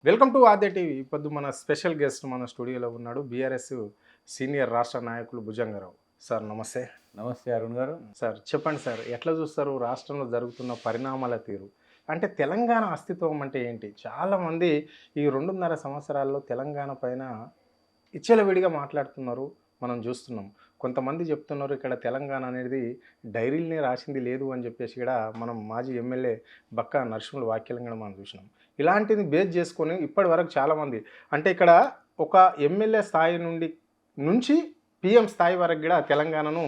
Welcome to Aadya TV. ఇప్పుడు మన special guest మన స్టూడియోలో ఉన్నాడు బీఆర్ఎస్ సీనియర్ రాష్ట్ర నాయకులు భుజంగారావు. సార్ నమస్తే. నమస్తే అరుణ్ గారు. సార్ చెప్పండి సార్, ఎట్లా చూస్తారు రాష్ట్రంలో జరుగుతున్న పరిణామాల తీరు? అంటే తెలంగాణ అస్తిత్వం అంటే ఏంటి? చాలామంది ఈ 2.5 సంవత్సరాల్లో తెలంగాణ పైన విడిగా మాట్లాడుతున్నారు, మనం చూస్తున్నాం. కొంతమంది చెప్తున్నారు ఇక్కడ తెలంగాణ అనేది డైరీల్ని రాసింది లేదు అని చెప్పేసి కూడా మనం మాజీ ఎమ్మెల్యే బక్కా నరసింహుల వ్యాఖ్యలను కూడా మనం చూసినాం. ఇలాంటిది బేస్ చేసుకొని ఇప్పటి వరకు చాలామంది అంటే ఇక్కడ ఒక ఎమ్మెల్యే స్థాయి నుంచి పిఎం స్థాయి వరకు కూడా తెలంగాణను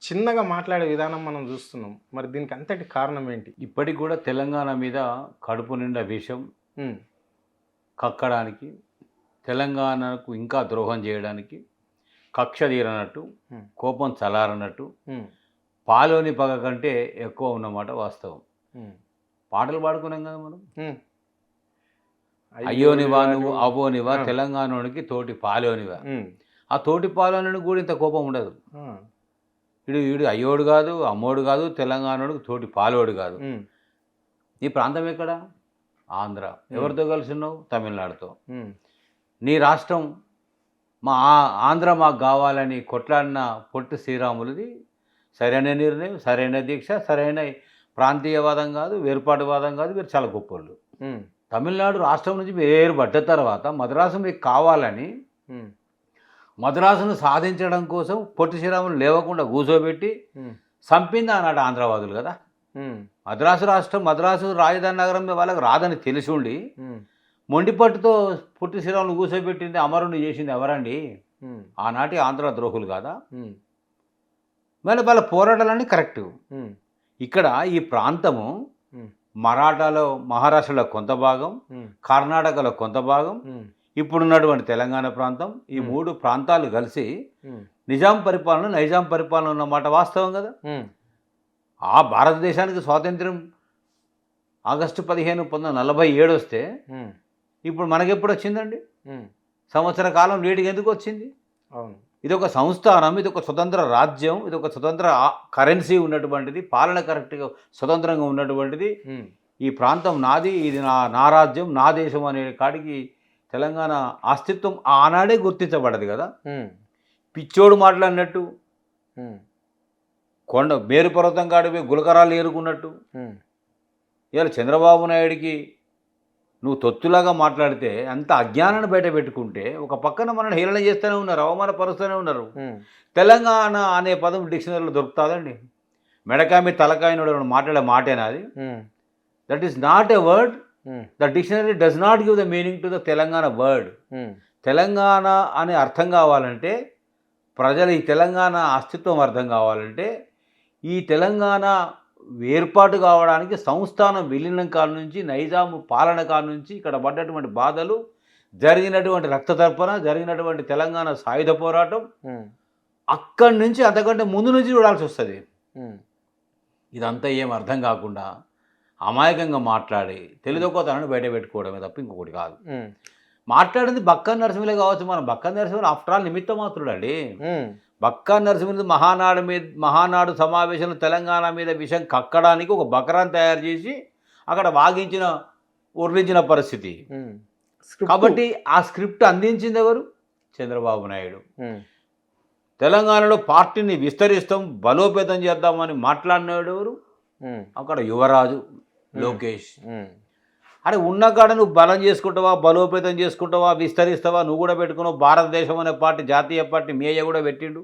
చిన్నగా మాట్లాడే విధానం మనం చూస్తున్నాం. మరి దీనికి అంతటి కారణం ఏంటి? ఇప్పటికి కూడా తెలంగాణ మీద కడుపు నిండా విషం కక్కడానికి, తెలంగాణకు ఇంకా ద్రోహం చేయడానికి, కక్ష తీరనట్టు, కోపం చలారనట్టు, పాలోని పగ కంటే ఎక్కువ ఉన్నమాట వాస్తవం. పాటలు పాడుకున్నాం కదా మనం, అయ్యోనివా నువ్వు అబోనివా తెలంగాణకి తోటి పాలోనివా. ఆ తోటి పాలోని కూడా ఇంత కోపం ఉండదు. వీడు అయ్యోడు కాదు, అమ్మోడు కాదు, తెలంగాణోడికి తోటి పాలోడు కాదు. నీ ప్రాంతం ఎక్కడ? ఆంధ్ర. ఎవరితో కలిసి ఉన్నావు? తమిళనాడుతో. నీ రాష్ట్రం మా ఆంధ్ర మాకు కావాలని కొట్లాడిన పొట్టి శ్రీరాములది సరైన నిర్ణయం, సరైన దీక్ష, సరైన ప్రాంతీయవాదం కాదు, వేర్పాటువాదం కాదు. మీరు చాలా గొప్పలు. తమిళనాడు రాష్ట్రం నుంచి వేరు పడ్డ తర్వాత మద్రాసు మీకు కావాలని మద్రాసును సాధించడం కోసం పొట్టి శ్రీరాములు లేవకుండా కూర్చోబెట్టి చంపింది ఆనాడు ఆంధ్రవాదులు కదా. మద్రాసు రాజధాని నగరం వాళ్ళకి రాదని తెలిసి ఉండి మొండిపట్టుతో పొట్టి శ్రీరాములు కూర్చోబెట్టింది, అమరుని చేసింది ఎవరండి? ఆనాటి ఆంధ్ర ద్రోహులు కాదా? మళ్ళీ వాళ్ళ పోరాటాలన్నీ కరెక్టు. ఇక్కడ ఈ ప్రాంతము మరాఠాలో, మహారాష్ట్రలో కొంత భాగం, కర్ణాటకలో కొంత భాగం, ఇప్పుడున్నటువంటి తెలంగాణ ప్రాంతం, ఈ 3 ప్రాంతాలు కలిసి నైజాం పరిపాలన ఉన్నమాట వాస్తవం కదా. ఆ భారతదేశానికి స్వాతంత్ర్యం ఆగస్టు 15, 1947 వస్తే ఇప్పుడు మనకెప్పుడు వచ్చిందండి? సంవత్సర కాలం లేటుగా ఎందుకు వచ్చింది? అవును. ఇది ఒక సంస్థానం, ఇది ఒక స్వతంత్ర రాజ్యం, ఇది ఒక స్వతంత్ర కరెన్సీ ఉన్నటువంటిది, పాలన కరెక్ట్గా స్వతంత్రంగా ఉన్నటువంటిది. ఈ ప్రాంతం నాది, ఇది నా రాజ్యం, నా దేశం అనే కాడికి తెలంగాణ అస్తిత్వం ఆనాడే గుర్తించబడదు కదా. పిచ్చోడు మాట్లాడినట్టు, మేరు పర్వతం కాడిపోయి గులకరాలు ఏరుకున్నట్టు ఇవాళ చంద్రబాబు నాయుడికి నువ్వు తొత్తులాగా మాట్లాడితే అంత అజ్ఞానాన్ని బయట పెట్టుకుంటే ఒక పక్కన మనల్ని హేళన చేస్తూనే ఉన్నారు, అవమానపరుస్తూనే ఉన్నారు. తెలంగాణ అనే పదం డిక్షనరీలో దొరుకుతుందండి? మెడకాయ తలకాయ మాట్లాడే మాటేనా అది? That is not a word. The dictionary does not give the meaning to the Telangana word. Telangana అనే అర్థం కావాలంటే, ప్రజలు ఈ తెలంగాణ అస్తిత్వం అర్థం కావాలంటే, ఈ తెలంగాణ ఏర్పాటు కావడానికి సంస్థానం విలీనం కాడ నుంచి, నైజాము పాలన కాడ నుంచి ఇక్కడ పడ్డటువంటి బాధలు, జరిగినటువంటి రక్తతర్పణ, జరిగినటువంటి తెలంగాణ సాయుధ పోరాటం, అక్కడి నుంచి అంతకంటే ముందు నుంచి చూడాల్సి వస్తుంది. ఇదంతా ఏం అర్థం కాకుండా అమాయకంగా మాట్లాడి తెలిదొక్కతనాన్ని బయట పెట్టుకోవడమే తప్ప ఇంకొకటి కాదు. మాట్లాడింది బక్కా నరసింహులే కావచ్చు. మనం బక్కా నరసింహులు ఆఫ్టర్ ఆల్ నిమిత్త మాత్రుడండి. బక్కా నరసింహులు మహానాడు సమావేశంలో తెలంగాణ మీద విషయం కక్కడానికి ఒక బకరాన్ని తయారు చేసి అక్కడ ఉర్లించిన పరిస్థితి. కాబట్టి ఆ స్క్రిప్ట్ అందించింది ఎవరు? చంద్రబాబు నాయుడు. తెలంగాణలో పార్టీని విస్తరిస్తాం, బలోపేతం చేద్దామని మాట్లాడినాడు ఎవరు? అక్కడ యువరాజు లోకేష్. అరే ఉన్న కాడ నువ్వు బలం చేసుకుంటావా, బలోపేతం చేసుకుంటావా, విస్తరిస్తావా? నువ్వు కూడా పెట్టుకున్నావు. భారతదేశం అనే పార్టీ, జాతీయ పార్టీ మేయ కూడా పెట్టిండు.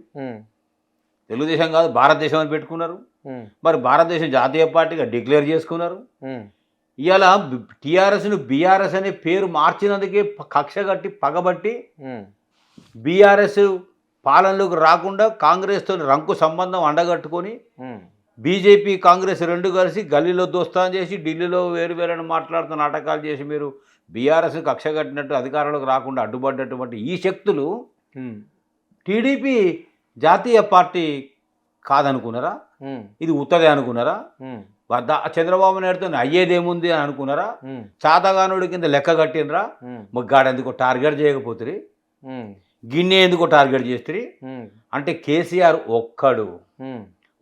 తెలుగుదేశం కాదు భారతదేశం అని పెట్టుకున్నారు. మరి భారతదేశం జాతీయ పార్టీగా డిక్లేర్ చేసుకున్నారు. ఇవాళ టీఆర్ఎస్ను బీఆర్ఎస్ అనే పేరు మార్చినందుకే కక్ష కట్టి పగబట్టి బీఆర్ఎస్ పాలనలోకి రాకుండా కాంగ్రెస్తో రంకు సంబంధం అండగట్టుకొని బీజేపీ, కాంగ్రెస్ 2 కలిసి గల్లీలో దోస్తాన్ చేసి ఢిల్లీలో వేరువేరని మాట్లాడుతున్న నాటకాలు చేసి మీరు బీఆర్ఎస్ కక్ష కట్టినట్టు అధికారంలోకి రాకుండా అడ్డుపడ్డటువంటి ఈ శక్తులు టీడీపీ జాతీయ పార్టీ కాదనుకున్నారా? ఇది ఉత్తదే అనుకున్నారా? చంద్రబాబు నాయుడుతో అయ్యేదేముంది అని అనుకున్నారా? చాతగానుడి కింద లెక్క కట్టినరా? ముగ్గాడెందుకో టార్గెట్ చేయకపోతుంది, గిన్నె ఎందుకో టార్గెట్ చేస్తుంది. అంటే కేసీఆర్ ఒక్కడు,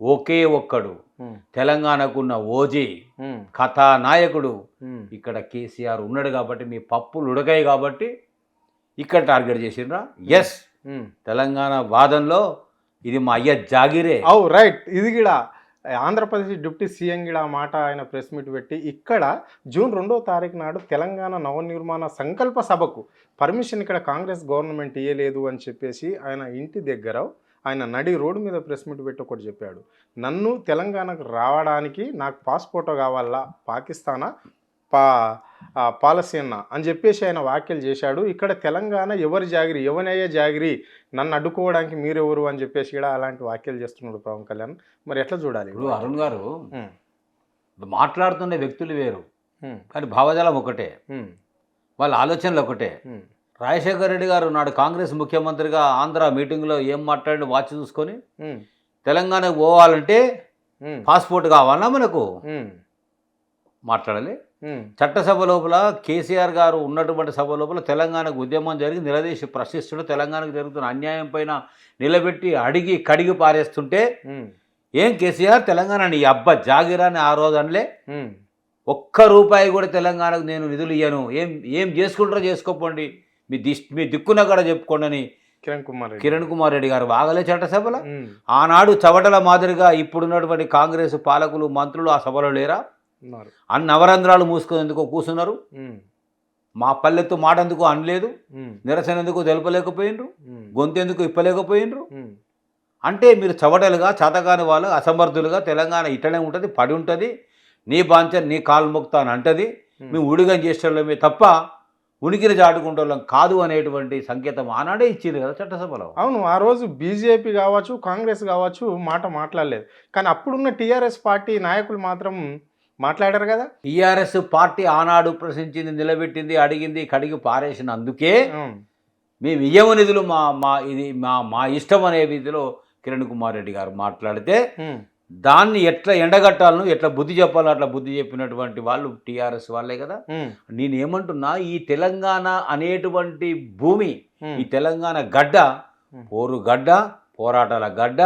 ఒకే ఒక్కడు తెలంగాణకున్న ఓజీ కథానాయకుడు ఇక్కడ కేసీఆర్ ఉన్నాడు కాబట్టి మీ పప్పులు ఉడకాయి కాబట్టి ఇక్కడ టార్గెట్ చేసిండ్రా. ఎస్, తెలంగాణ వాదంలో ఇది మా అయ్య జాగిరే. అవు రైట్. ఇది కూడా ఆంధ్రప్రదేశ్ డిప్యూటీ సీఎం కూడా ఆ మాట ఆయన ప్రెస్ మీట్ పెట్టి ఇక్కడ జూన్ 2వ తారీఖు నాడు తెలంగాణ నవనిర్మాణ సంకల్ప సభకు పర్మిషన్ ఇక్కడ కాంగ్రెస్ గవర్నమెంట్ ఇవ్వలేదు అని చెప్పేసి ఆయన ఇంటి దగ్గర ఆయన నడి రోడ్డు మీద ప్రెస్ మీట్ పెట్టి ఒకటి చెప్పాడు. నన్ను తెలంగాణకు రావడానికి నాకు పాస్పోర్ట్ కావాలా, పాకిస్తానా పాలసీనా అని చెప్పేసి ఆయన వ్యాఖ్యలు చేశాడు. ఇక్కడ తెలంగాణ ఎవరి జాగిరి, ఎవనయ్యే జాగిరి, నన్ను అడ్డుకోవడానికి మీరెవరు అని చెప్పేసి కూడా అలాంటి వ్యాఖ్యలు చేస్తున్నాడు పవన్ కళ్యాణ్. మరి ఎట్లా చూడాలి? ఇప్పుడు అరుణ్ గారు మాట్లాడుతున్న వ్యక్తులు వేరు కానీ భావజాలం ఒకటే, వాళ్ళ ఆలోచనలు ఒకటే. రాజశేఖర రెడ్డి గారు నాడు కాంగ్రెస్ ముఖ్యమంత్రిగా ఆంధ్ర మీటింగ్లో ఏం మాట్లాడి వాచ్ చూసుకొని తెలంగాణకు పోవాలంటే పాస్పోర్ట్ కావాలన్నా మనకు మాట్లాడాలి. చట్టసభ లోపల కేసీఆర్ గారు ఉన్నటువంటి సభ లోపల తెలంగాణకు ఉద్యమం జరిగి నిలదీసి ప్రశ్నిస్తుంటే తెలంగాణకు జరుగుతున్న అన్యాయం పైన నిలబెట్టి అడిగి కడిగి పారేస్తుంటే ఏం కేసీఆర్ తెలంగాణ నీ అబ్బ జాగిరాని ఆ రోజు అనలే, ఒక్క రూపాయి కూడా తెలంగాణకు నేను నిధులు ఇయ్యను, ఏం చేసుకుంటారో చేసుకోపోండి, మీ దిక్కున కూడా చెప్పుకోండి అని కిరణ్ కుమార్ రెడ్డి గారు వాగలే చట్టసభలో. ఆనాడు చవటల మాదిరిగా ఇప్పుడున్నటువంటి కాంగ్రెస్ పాలకులు మంత్రులు ఆ సభలో లేరా? అన్ని నవరంధ్రాలు మూసుకునేందుకు కూర్చున్నారు. మా పల్లెత్తు మాట ఎందుకు అనలేదు, నిరసన ఎందుకు తెలపలేకపోయినరు, గొంతెందుకు ఇప్పలేకపోయినరు. అంటే మీరు చవటలుగా చేతగాని వాళ్ళు అసమర్థులుగా తెలంగాణ ఇట్టనే ఉంటుంది, పడి ఉంటుంది, నీ బాంచ నీ కాలు మొక్తా అని అంటది, మేము ఉడిగం చేసేళ్ళమే తప్ప ఉనికిని చాటుకుంటోళ్ళం కాదు అనేటువంటి సంకేతం ఆనాడే ఇచ్చింది కదా చట్టసభలో. అవును, ఆ రోజు బీజేపీ కావచ్చు కాంగ్రెస్ కావచ్చు మాట మాట్లాడలేదు, కానీ అప్పుడున్న టీఆర్ఎస్ పార్టీ నాయకులు మాత్రం మాట్లాడారు కదా. టీఆర్ఎస్ పార్టీ ఆనాడు ప్రశ్నించింది, నిలబెట్టింది, అడిగింది, కడిగి పారేసిన అందుకే మేము ఇయ్యమ నిధులు మా ఇష్టం అనే విధిలో కిరణ్ కుమార్ రెడ్డి గారు మాట్లాడితే దాన్ని ఎట్లా ఎండగట్టాలను ఎట్లా బుద్ధి చెప్పాలో అట్లా బుద్ధి చెప్పినటువంటి వాళ్ళు టీఆర్ఎస్ వాళ్ళే కదా. నేనేమంటున్నా, ఈ తెలంగాణ అనేటువంటి భూమి, ఈ తెలంగాణ గడ్డ పోరు గడ్డ, పోరాటాల గడ్డ,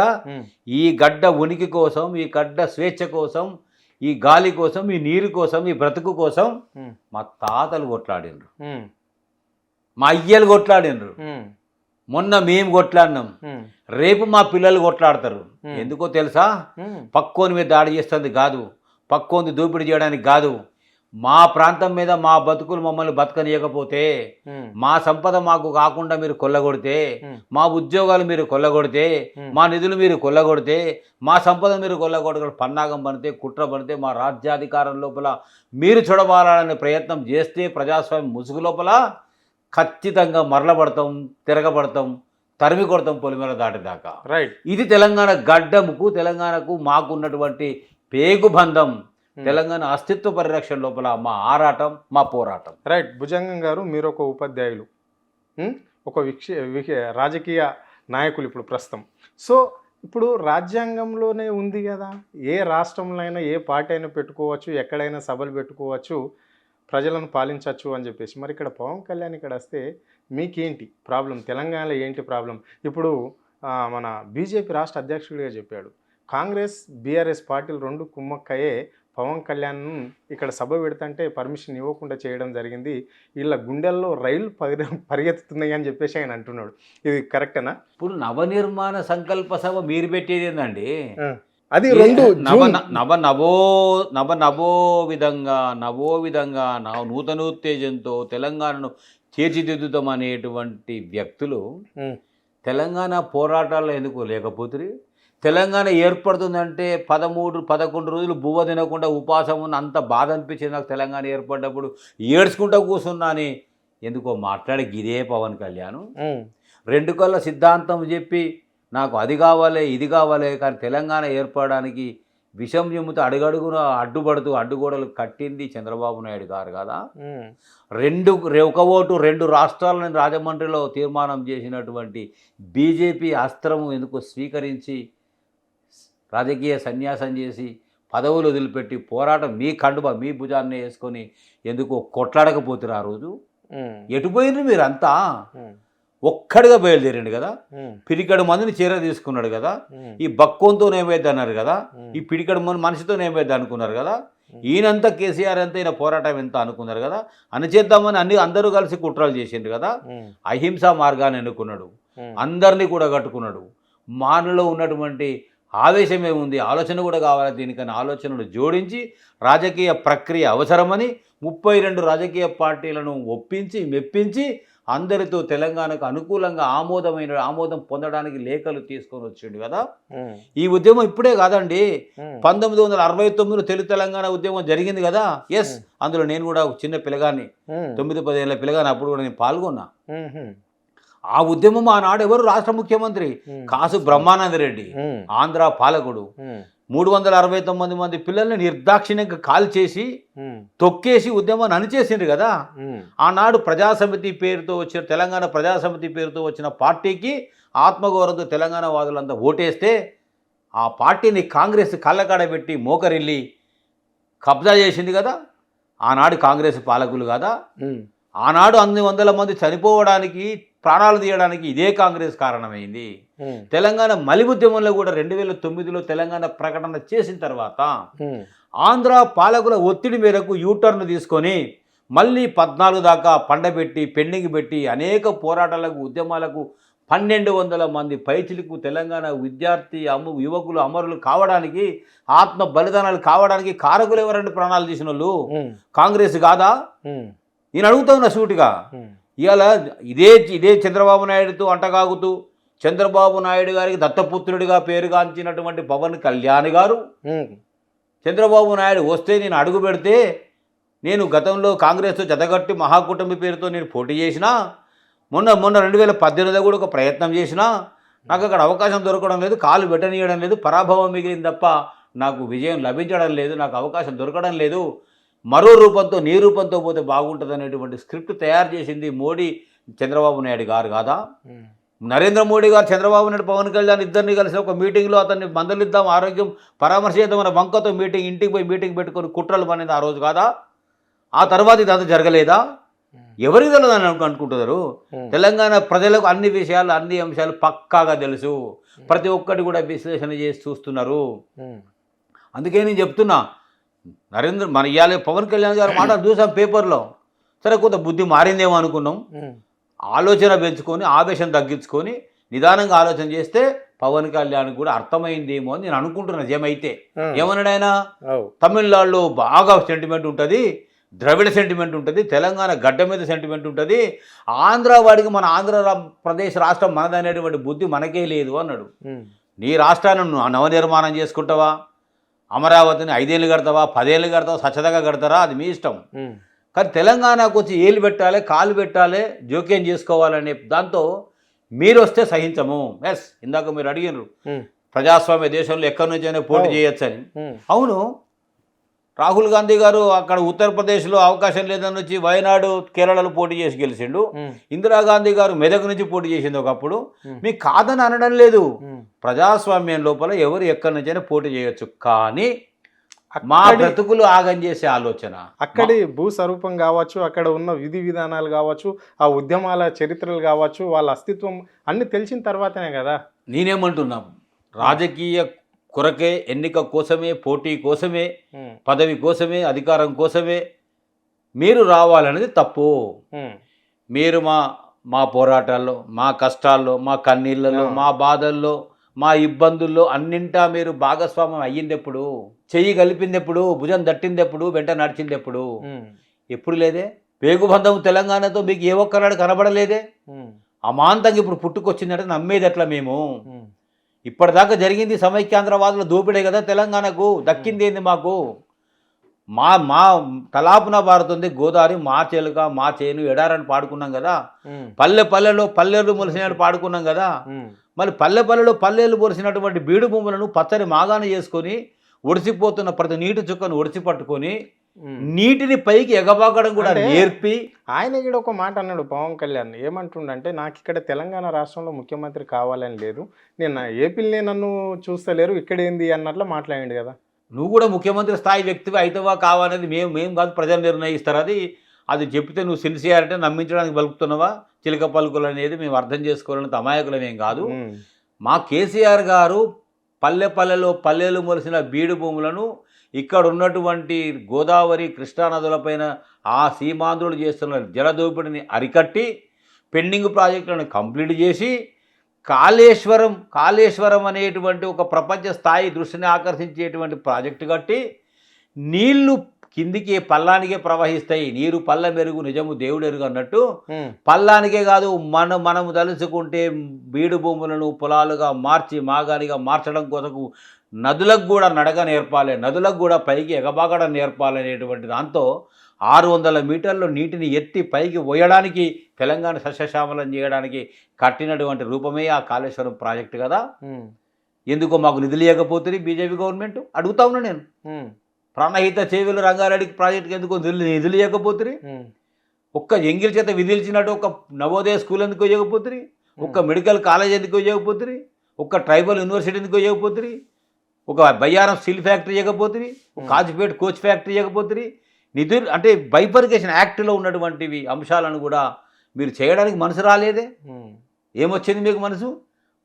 ఈ గడ్డ ఉనికి కోసం, ఈ గడ్డ స్వేచ్ఛ కోసం, ఈ గాలి కోసం, ఈ నీరు కోసం, ఈ బ్రతుకు కోసం మా తాతలు కొట్లాడినరు, మా అయ్యలు కొట్లాడినరు, మొన్న మేము కొట్లాడినాం, రేపు మా పిల్లలు కొట్లాడతారు. ఎందుకో తెలుసా? పక్కోని మీద దాడి చేస్తుంది కాదు, పక్కోని దోపిడీ చేయడానికి కాదు, మా ప్రాంతం మీద మా బతుకులు మమ్మల్ని బతకనీయకపోతే, మా సంపద మాకు కాకుండా మీరు కొల్లగొడితే, మా ఉద్యోగాలు మీరు కొల్లగొడితే, మా నిధులు మీరు కొల్లగొడితే, మా సంపద మీరు కొల్లగొడగ పన్నాగం పడితే, కుట్ర పడితే, మా రాజ్యాధికారం లోపల మీరు చూడబాలనే ప్రయత్నం చేస్తే ప్రజాస్వామ్యం ముసుగు లోపల ఖచ్చితంగా మరలబడతాం, తిరగబడతాం, తరిమి కొడతాం పొలిమేర దాటిదాకా. రైట్. ఇది తెలంగాణ గడ్డముకు, తెలంగాణకు మాకు ఉన్నటువంటి పేగుబంధం, తెలంగాణ అస్తిత్వ పరిరక్షణ లోపల మా ఆరాటం, మా పోరాటం. రైట్. భుజంగం గారు, మీరు ఒక ఉపాధ్యాయులు, ఒక రాజకీయ నాయకులు ఇప్పుడు ప్రస్తుతం. సో ఇప్పుడు రాజ్యాంగంలోనే ఉంది కదా, ఏ రాష్ట్రంలో అయినా ఏ పార్టీ అయినా పెట్టుకోవచ్చు, ఎక్కడైనా సభలు పెట్టుకోవచ్చు, ప్రజలను పాలించవచ్చు అని చెప్పేసి. మరి ఇక్కడ పవన్ కళ్యాణ్ ఇక్కడ వస్తే మీకేంటి ప్రాబ్లం? తెలంగాణలో ఏంటి ప్రాబ్లం? ఇప్పుడు మన బీజేపీ రాష్ట్ర అధ్యక్షుడిగా చెప్పాడు, కాంగ్రెస్ బీఆర్ఎస్ పార్టీలు రెండు కుమ్మక్కయే పవన్ కళ్యాణ్ ఇక్కడ సభ పెడుతుంటే పర్మిషన్ ఇవ్వకుండా చేయడం జరిగింది, వీళ్ళ గుండెల్లో రైలు పరిగెత్తుతున్నాయి అని చెప్పేసి ఆయన అంటున్నాడు. ఇది కరెక్టేనా? ఇప్పుడు నవనిర్మాణ సంకల్ప సభ మీరు పెట్టేది ఏందండి? అది రెండు నవో విధంగా నూతనోత్తేజంతో తెలంగాణను తీర్చిదిద్దుతాం అనేటువంటి వ్యక్తులు తెలంగాణ పోరాటాల్లో ఎందుకు లేకపోతే, తెలంగాణ ఏర్పడుతుందంటే 13-11 రోజులు బువ్వ తినకుండా ఉపాసం ఉన్న అంత బాధ అనిపించింది నాకు. తెలంగాణ ఏర్పడ్డప్పుడు ఏడ్చుకుంటూ కూర్చున్నా అని ఎందుకో మాట్లాడే గిదే పవన్ కళ్యాణ్. 2 కళ్ళ సిద్ధాంతం చెప్పి నాకు అది కావాలి ఇది కావాలి, కానీ తెలంగాణ ఏర్పడడానికి విషం చెమ్ముతూ అడుగడుగున అడ్డుగోడలు కట్టింది చంద్రబాబు నాయుడు గారు కదా. ఒక ఓటు 2 రాష్ట్రాలను రాజమండ్రిలో తీర్మానం చేసినటువంటి బీజేపీ అస్త్రము ఎందుకు స్వీకరించి రాజకీయ సన్యాసం చేసి పదవులు వదిలిపెట్టి పోరాటం మీ కండుబ మీ భుజాన్ని వేసుకొని ఎందుకు కొట్లాడకపోతున్నారు? ఆ రోజు ఎటుపోయినారు మీరంతా? ఒక్కడిగా బయలుదేరిండు కదా, ఉమ్, పిడికడు మందిని చీర తీసుకున్నాడు కదా, ఉమ్, ఈ బక్కోంతో ఏమైద్ది అన్నారు కదా, ఈ పిడికడు మంది మనిషితో ఏమైద్ది అనుకున్నారు కదా, ఈయనంతా కేసీఆర్ అంతా ఈయన పోరాటం ఎంత అనుకున్నారు కదా, అనిచేద్దామని అందరూ కలిసి కుట్రలు చేసిండ్రు కదా, ఉమ్, అహింసా మార్గాన్ని ఎన్నుకున్నాడు, ఉమ్, అందరినీ కూడా కట్టుకున్నాడు. మానలో ఉన్నటువంటి ఆవేశమే ఉంది, ఆలోచన కూడా కావాలి, దీనికని ఆలోచనలు జోడించి రాజకీయ ప్రక్రియ అవసరమని 32 రాజకీయ పార్టీలను ఒప్పించి మెప్పించి అందరితో తెలంగాణకు అనుకూలంగా ఆమోదం పొందడానికి లేఖలు తీసుకొని వచ్చిండు కదా. ఉమ్, ఈ ఉద్యమం ఇప్పుడే కాదండి, ఉమ్, 1969 తెలుగు తెలంగాణ ఉద్యమం జరిగింది కదా. ఎస్, అందులో నేను కూడా ఒక చిన్న పిల్లగాన్ని, ఉమ్, 9-10 ఏళ్ళ పిల్లగాని, అప్పుడు కూడా నేను పాల్గొన్నా. ఉమ్, ఉమ్, ఆ ఉద్యమం ఆనాడు ఎవరు రాష్ట్ర ముఖ్యమంత్రి? కాసు బ్రహ్మానందరెడ్డి, ఉమ్, ఆంధ్ర పాలకుడు. ఉమ్, 369 మంది పిల్లల్ని నిర్దాక్షిణ్యంగా కాల్చేసి ఉమ్, తొక్కేసి ఉద్యమాన్ని అణిచేసిండ్రు కదా. ఉమ్, ఆనాడు ప్రజాసమితి పేరుతో వచ్చిన, తెలంగాణ ప్రజాసమితి పేరుతో వచ్చిన పార్టీకి ఆత్మగౌరవంతో తెలంగాణ వాదులంతా ఓటేస్తే ఆ పార్టీని కాంగ్రెస్ కళ్ళకాడ పెట్టి మోకరిల్లి కబ్జా చేసింది కదా. ఆనాడు కాంగ్రెస్ పాలకులు కదా. ఉమ్, ఆనాడు అన్ని వందల మంది చనిపోవడానికి, ప్రాణాలు తీయడానికి ఇదే కాంగ్రెస్ కారణమైంది. ఉమ్, తెలంగాణ మలి ఉద్యమంలో కూడా 2009లో తెలంగాణ ప్రకటన చేసిన తర్వాత ఉమ్, ఆంధ్ర పాలకుల ఒత్తిడి మేరకు యూటర్న్ తీసుకొని మళ్ళీ 14 దాకా పండబెట్టి పెండింగ్ పెట్టి అనేక పోరాటాలకు, ఉద్యమాలకు 1200 మంది పైచిలకు తెలంగాణ విద్యార్థి యువకులు అమరులు కావడానికి, ఆత్మ బలిదానాలు కావడానికి కారకులు ఎవరండి? ప్రాణాలు తీసిన వాళ్ళు ఉమ్, కాంగ్రెస్ కాదా? ఉమ్, నేను అడుగుతా ఉన్నా సూటిగా. ఉమ్, ఇవాళ ఇదే చంద్రబాబు నాయుడుతో అంటగాగుతూ చంద్రబాబు నాయుడు గారికి దత్తపుత్రుడిగా పేరుగాంచినటువంటి పవన్ కళ్యాణ్ గారు, ఉమ్, చంద్రబాబు నాయుడు వస్తే నేను అడుగు పెడితే, నేను గతంలో కాంగ్రెస్తో జతగట్టి మహాకూటమి పేరుతో నేను పోటీ చేసినా, మొన్న 2018లో కూడా ఒక ప్రయత్నం చేసినా, నాకు అక్కడ అవకాశం దొరకడం లేదు, కాలు పెట్టనీయడం లేదు, పరాభవం మిగిలింది తప్ప నాకు విజయం లభించడం లేదు, నాకు అవకాశం దొరకడం లేదు, మరో రూపంతో నీ రూపంతో పోతే బాగుంటుంది అనేటువంటి స్క్రిప్ట్ తయారు చేసింది మోడీ, చంద్రబాబు నాయుడు గారు కాదా? ఉమ్, నరేంద్ర మోడీ గారు చంద్రబాబు నాయుడు, పవన్ కళ్యాణ్ ఇద్దరిని కలిసి ఒక మీటింగ్లో అతన్ని మందలిద్దాం, ఆరోగ్యం పరామర్శిద్దాం అనే వంకతో ఇంటికి పోయి మీటింగ్ పెట్టుకొని కుట్రలు పనింది ఆ రోజు కాదా? ఆ తర్వాత ఇదంతా జరగలేదా? ఎవరికి తెలియదని అనుకుంటున్నారు? తెలంగాణ ప్రజలకు అన్ని విషయాలు, అన్ని అంశాలు పక్కాగా తెలుసు, ప్రతి ఒక్కటి కూడా విశ్లేషణ చేసి చూస్తున్నారు. ఉమ్, అందుకే నేను చెప్తున్నా, మన ఇవాళ పవన్ కళ్యాణ్ గారు మాట చూసాం పేపర్లో, సరే కొంత బుద్ధి మారిందేమో అనుకున్నాం. ఉమ్, ఆలోచన పెంచుకొని, ఆవేశం తగ్గించుకొని నిదానంగా ఆలోచన చేస్తే పవన్ కళ్యాణ్ కూడా అర్థమైందేమో అని నేను అనుకుంటున్నా. నిజమైతే ఏమన్నాడు ఆయన? అవు, తమిళనాడులో బాగా సెంటిమెంట్ ఉంటుంది, ద్రవిడ సెంటిమెంట్ ఉంటుంది, తెలంగాణ గడ్డ మీద సెంటిమెంట్ ఉంటుంది, ఆంధ్ర వాడికి మన ఆంధ్రప్రదేశ్ రాష్ట్రం మనదనేటువంటి బుద్ధి మనకే లేదు అన్నాడు. ఉమ్, నీ రాష్ట్రాన్ని నువ్వు నవనిర్మాణం చేసుకుంటావా? అమరావతిని 5 ఏళ్ళు కడతావా, 10 ఏళ్ళు కడతావా, స్వచ్ఛతగా కడతారా? అది మీ ఇష్టం. ఉమ్, కానీ తెలంగాణకు వచ్చి ఏళ్ళు పెట్టాలి, కాలు పెట్టాలి, జోక్యం చేసుకోవాలనే దాంతో మీరు వస్తే సహించము. ఎస్, ఇందాక మీరు అడిగినారు ఉమ్, ప్రజాస్వామ్య దేశంలో ఎక్కడి నుంచైనా పోటీ చేయొచ్చని. ఉమ్, అవును, రాహుల్ గాంధీ గారు అక్కడ ఉత్తరప్రదేశ్లో అవకాశం లేదని వచ్చి వయనాడు, కేరళలో పోటీ చేసి గెలిచిండు. ఉమ్, ఇందిరాగాంధీ గారు మెదక్ నుంచి పోటీ చేసింది ఒకప్పుడు. ఉమ్, మీకు కాదని అనడం లేదు, ఉమ్. ప్రజాస్వామ్యం లోపల ఎవరు ఎక్కడి నుంచైనా పోటీ చేయొచ్చు. కానీ మా అక్కడి- బ్రతుకులు ఆగం చేసే ఆలోచన, అక్కడి భూ స్వరూపం కావచ్చు, అక్కడ ఉన్న విధి విధానాలు కావచ్చు, ఆ ఉద్యమాల చరిత్రలు కావచ్చు, వాళ్ళ అస్తిత్వం అన్ని తెలిసిన తర్వాతనే కదా. నేనేమంటున్నాం, రాజకీయ కొరకే, ఎన్నిక కోసమే, పోటీ కోసమే, ఉమ్, పదవి కోసమే, అధికారం కోసమే మీరు రావాలనేది తప్పు. ఉమ్, మీరు మా పోరాటాల్లో, మా కష్టాల్లో, మా కన్నీళ్ళలో, మా బాధల్లో, మా ఇబ్బందుల్లో అన్నింటా మీరు భాగస్వామ్యం అయ్యిందెప్పుడు? చెయ్యి కలిపిందెప్పుడు? భుజం దట్టిందెప్పుడు? వెంట నడిచిందెప్పుడు? ఉమ్, ఎప్పుడు లేదే. పేగుబంధం తెలంగాణతో మీకు ఏ ఒక్కనాడు కనబడలేదే. ఉమ్, అమాంతంగా ఇప్పుడు పుట్టుకొచ్చిందంటే నమ్మేది ఎట్లా మేము? ఉమ్, ఇప్పటిదాకా జరిగింది సమైక్యాంధ్రవాదుల దోపిడే కదా తెలంగాణకు. దక్కింది ఏంది మాకు? మా మా తలాపున పారుతుంది గోదావరి, మా చెలుక, మా చేను, ఎడారని పాడుకున్నాం కదా. ఉమ్, పల్లెలు మొలిసినట్టు పాడుకున్నాం కదా. ఉమ్, మరి పల్లెలు పొరిసినటువంటి బీడు భూములను పచ్చని మాగాన చేసుకొని ఒడిసిపోతున్న ప్రతి నీటి చుక్కను ఒడిసి పట్టుకొని ఉమ్. నీటిని పైకి ఎగబాకడం కూడా అంటే నేర్పి, ఆయన కూడా ఒక మాట అన్నాడు పవన్ కళ్యాణ్. ఏమంటుండంటే, నాకు ఇక్కడ తెలంగాణ రాష్ట్రంలో ముఖ్యమంత్రి కావాలని లేదు, నేను ఏపీలోనే నన్ను చూస్తలేరు, ఇక్కడ ఏంది అన్నట్లు మాట్లాడిండు కదా. నువ్వు కూడా ముఖ్యమంత్రి స్థాయి వ్యక్తివి అయితవా కావనేది మేము కాదు, ప్రజలు నిర్ణయిస్తారు. అది అది చెప్తే నువ్వు సిన్సియారిటీ నమ్మించడానికి పలుకుతున్నావా? చిలక పలుకులు అనేది మేము అర్థం చేసుకోవాలని అమాయకులమేం కాదు. మా కేసీఆర్ గారు పల్లెల్లో పల్లెలు మొలిసిన బీడు భూములను ఇక్కడ ఉన్నటువంటి గోదావరి కృష్ణా నదులపైన ఆ సీమాంధ్రులు చేస్తున్న జలదోపిడిని అరికట్టి పెండింగ్ ప్రాజెక్టులను కంప్లీట్ చేసి కాళేశ్వరం అనేటువంటి ఒక ప్రపంచ స్థాయి దృష్టిని ఆకర్షించేటువంటి ప్రాజెక్టు కట్టి నీళ్లు కిందికి పల్లానికే ప్రవహిస్తాయి. నీరు పల్ల మెరుగు నిజము దేవుడు ఎరుగు అన్నట్టు పల్లానికే కాదు, మనము తలుచుకుంటే బీడు భూములను పొలాలుగా మార్చి మాగానిగా మార్చడం కొరకు నదులకు కూడా నడక నేర్పాలి, నదులకు కూడా పైకి ఎగబాగడం నేర్పాలి అనేటువంటి దాంతో 600 మీటర్లు నీటిని ఎత్తి పైకి పోయడానికి తెలంగాణ సస్యశ్యామలం చేయడానికి కట్టినటువంటి రూపమే ఆ కాళేశ్వరం ప్రాజెక్టు కదా. ఎందుకో మాకు నిధులు ఇవ్వకపోతే బీజేపీ గవర్నమెంట్ అడుగుతా ఉన్నా నేను. ప్రాణహిత చేవెళ్ళ రంగారెడ్డి ప్రాజెక్టుకి ఎందుకు నిధులు ఇవ్వకపోతే, ఒక్క ఎంగిల్ చేత విధిల్చినట్టు ఒక నవోదయ స్కూల్ ఎందుకు ఇవ్వకపోతే, ఒక్క మెడికల్ కాలేజ్ ఎందుకు ఇవ్వకపోతే, ఒక్క ట్రైబల్ యూనివర్సిటీ ఎందుకు ఇవ్వకపోతే, ఒక బయ్యారం స్టీల్ ఫ్యాక్టరీ ఇవ్వకపోతే, ఒక కాజిపేట్ కోచ్ ఫ్యాక్టరీ ఇవ్వకపోతే, నిధులు అంటే బైఫర్కేషన్ యాక్ట్లో ఉన్నటువంటివి అంశాలను కూడా మీరు చేయడానికి మనసు రాలేదే. ఏమొచ్చింది మీకు మనసు?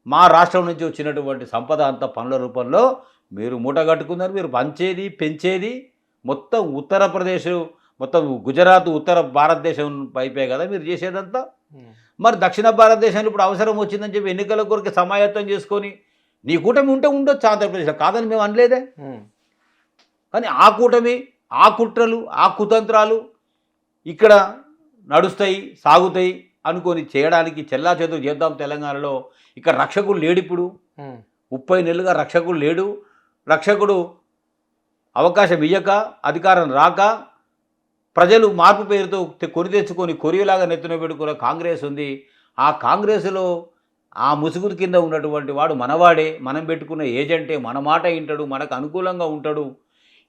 మా రాష్ట్రం నుంచి వచ్చినటువంటి సంపద అంతా పనుల రూపంలో మీరు మూటగట్టుకున్నారు. మీరు పంచేది పెంచేది మొత్తం ఉత్తరప్రదేశ్, మొత్తం గుజరాత్, ఉత్తర భారతదేశం వైపే కదా మీరు చేసేదంతా. మరి దక్షిణ భారతదేశంలో ఇప్పుడు అవసరం వచ్చిందని చెప్పి ఎన్నికల కొరకు సమాయత్తం చేసుకొని నీ కూటమి ఉంటే ఉండొచ్చు ఆంధ్రప్రదేశ్లో, కాదని మేము అనలేదే. కానీ ఆ కూటమి, ఆ కుట్రలు, ఆ కుతంత్రాలు ఇక్కడ నడుస్తాయి, సాగుతాయి అనుకొని చేయడానికి చెల్లా చెదురు చేద్దాం తెలంగాణలో. ఇక్కడ రక్షకుడు లేడు. ఇప్పుడు 30 నెలలుగా రక్షకుడు లేడు. రక్షకుడు అవకాశం ఇయ్యక, అధికారం రాక, ప్రజలు మార్పు పేరుతో కొని తెచ్చుకొని కొరియలాగా నెత్తిన పెట్టుకున్న కాంగ్రెస్ ఉంది. ఆ కాంగ్రెస్లో ఆ ముసుగు కింద ఉన్నటువంటి వాడు మనవాడే, మనం పెట్టుకున్న ఏజెంటే, మన మాట వింటాడు, మనకు అనుకూలంగా ఉంటాడు.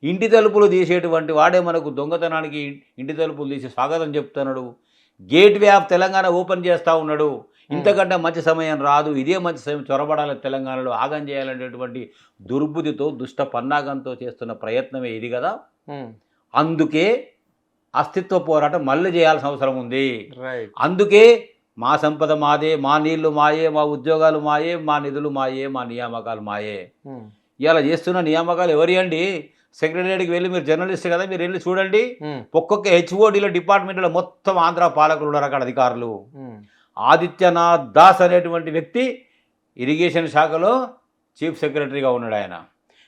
ఇంటి తలుపులు తీసేటువంటి వాడే మనకు దొంగతనానికి ఇంటి తలుపులు తీసి స్వాగతం చెప్తున్నాడు. గేట్వే ఆఫ్ తెలంగాణ ఓపెన్ చేస్తూ ఉన్నాడు. ఇంతకంటే మంచి సమయం రాదు, ఇదే మంచి సమయం, చొరబడాలి తెలంగాణలో, ఆగం చేయాలనేటువంటి దుర్బుద్ధితో దుష్ట పన్నాగంతో చేస్తున్న ప్రయత్నమే ఇది కదా. అందుకే అస్తిత్వ పోరాటం మళ్ళీ చేయాల్సిన అవసరం ఉంది. అందుకే మా సంపద మాదే, మా నీళ్లు మాయే, మా ఉద్యోగాలు మాయే, మా నిధులు మాయే, మా నియామకాలు మాయే. ఇలా చేస్తున్న నియామకాలు ఎవరి అండి? సెక్రటరీకి వెళ్ళి, మీరు జర్నలిస్ట్ కదా, మీరు వెళ్ళి చూడండి. ఒక్కొక్క హెచ్ఓడిలో డిపార్ట్మెంట్లో మొత్తం ఆంధ్ర పాలకులు ఉన్నారు అక్కడ అధికారులు. ఆదిత్యనాథ్ దాస్ అనేటువంటి వ్యక్తి ఇరిగేషన్ శాఖలో చీఫ్ సెక్రటరీగా ఉన్నాడు ఆయన.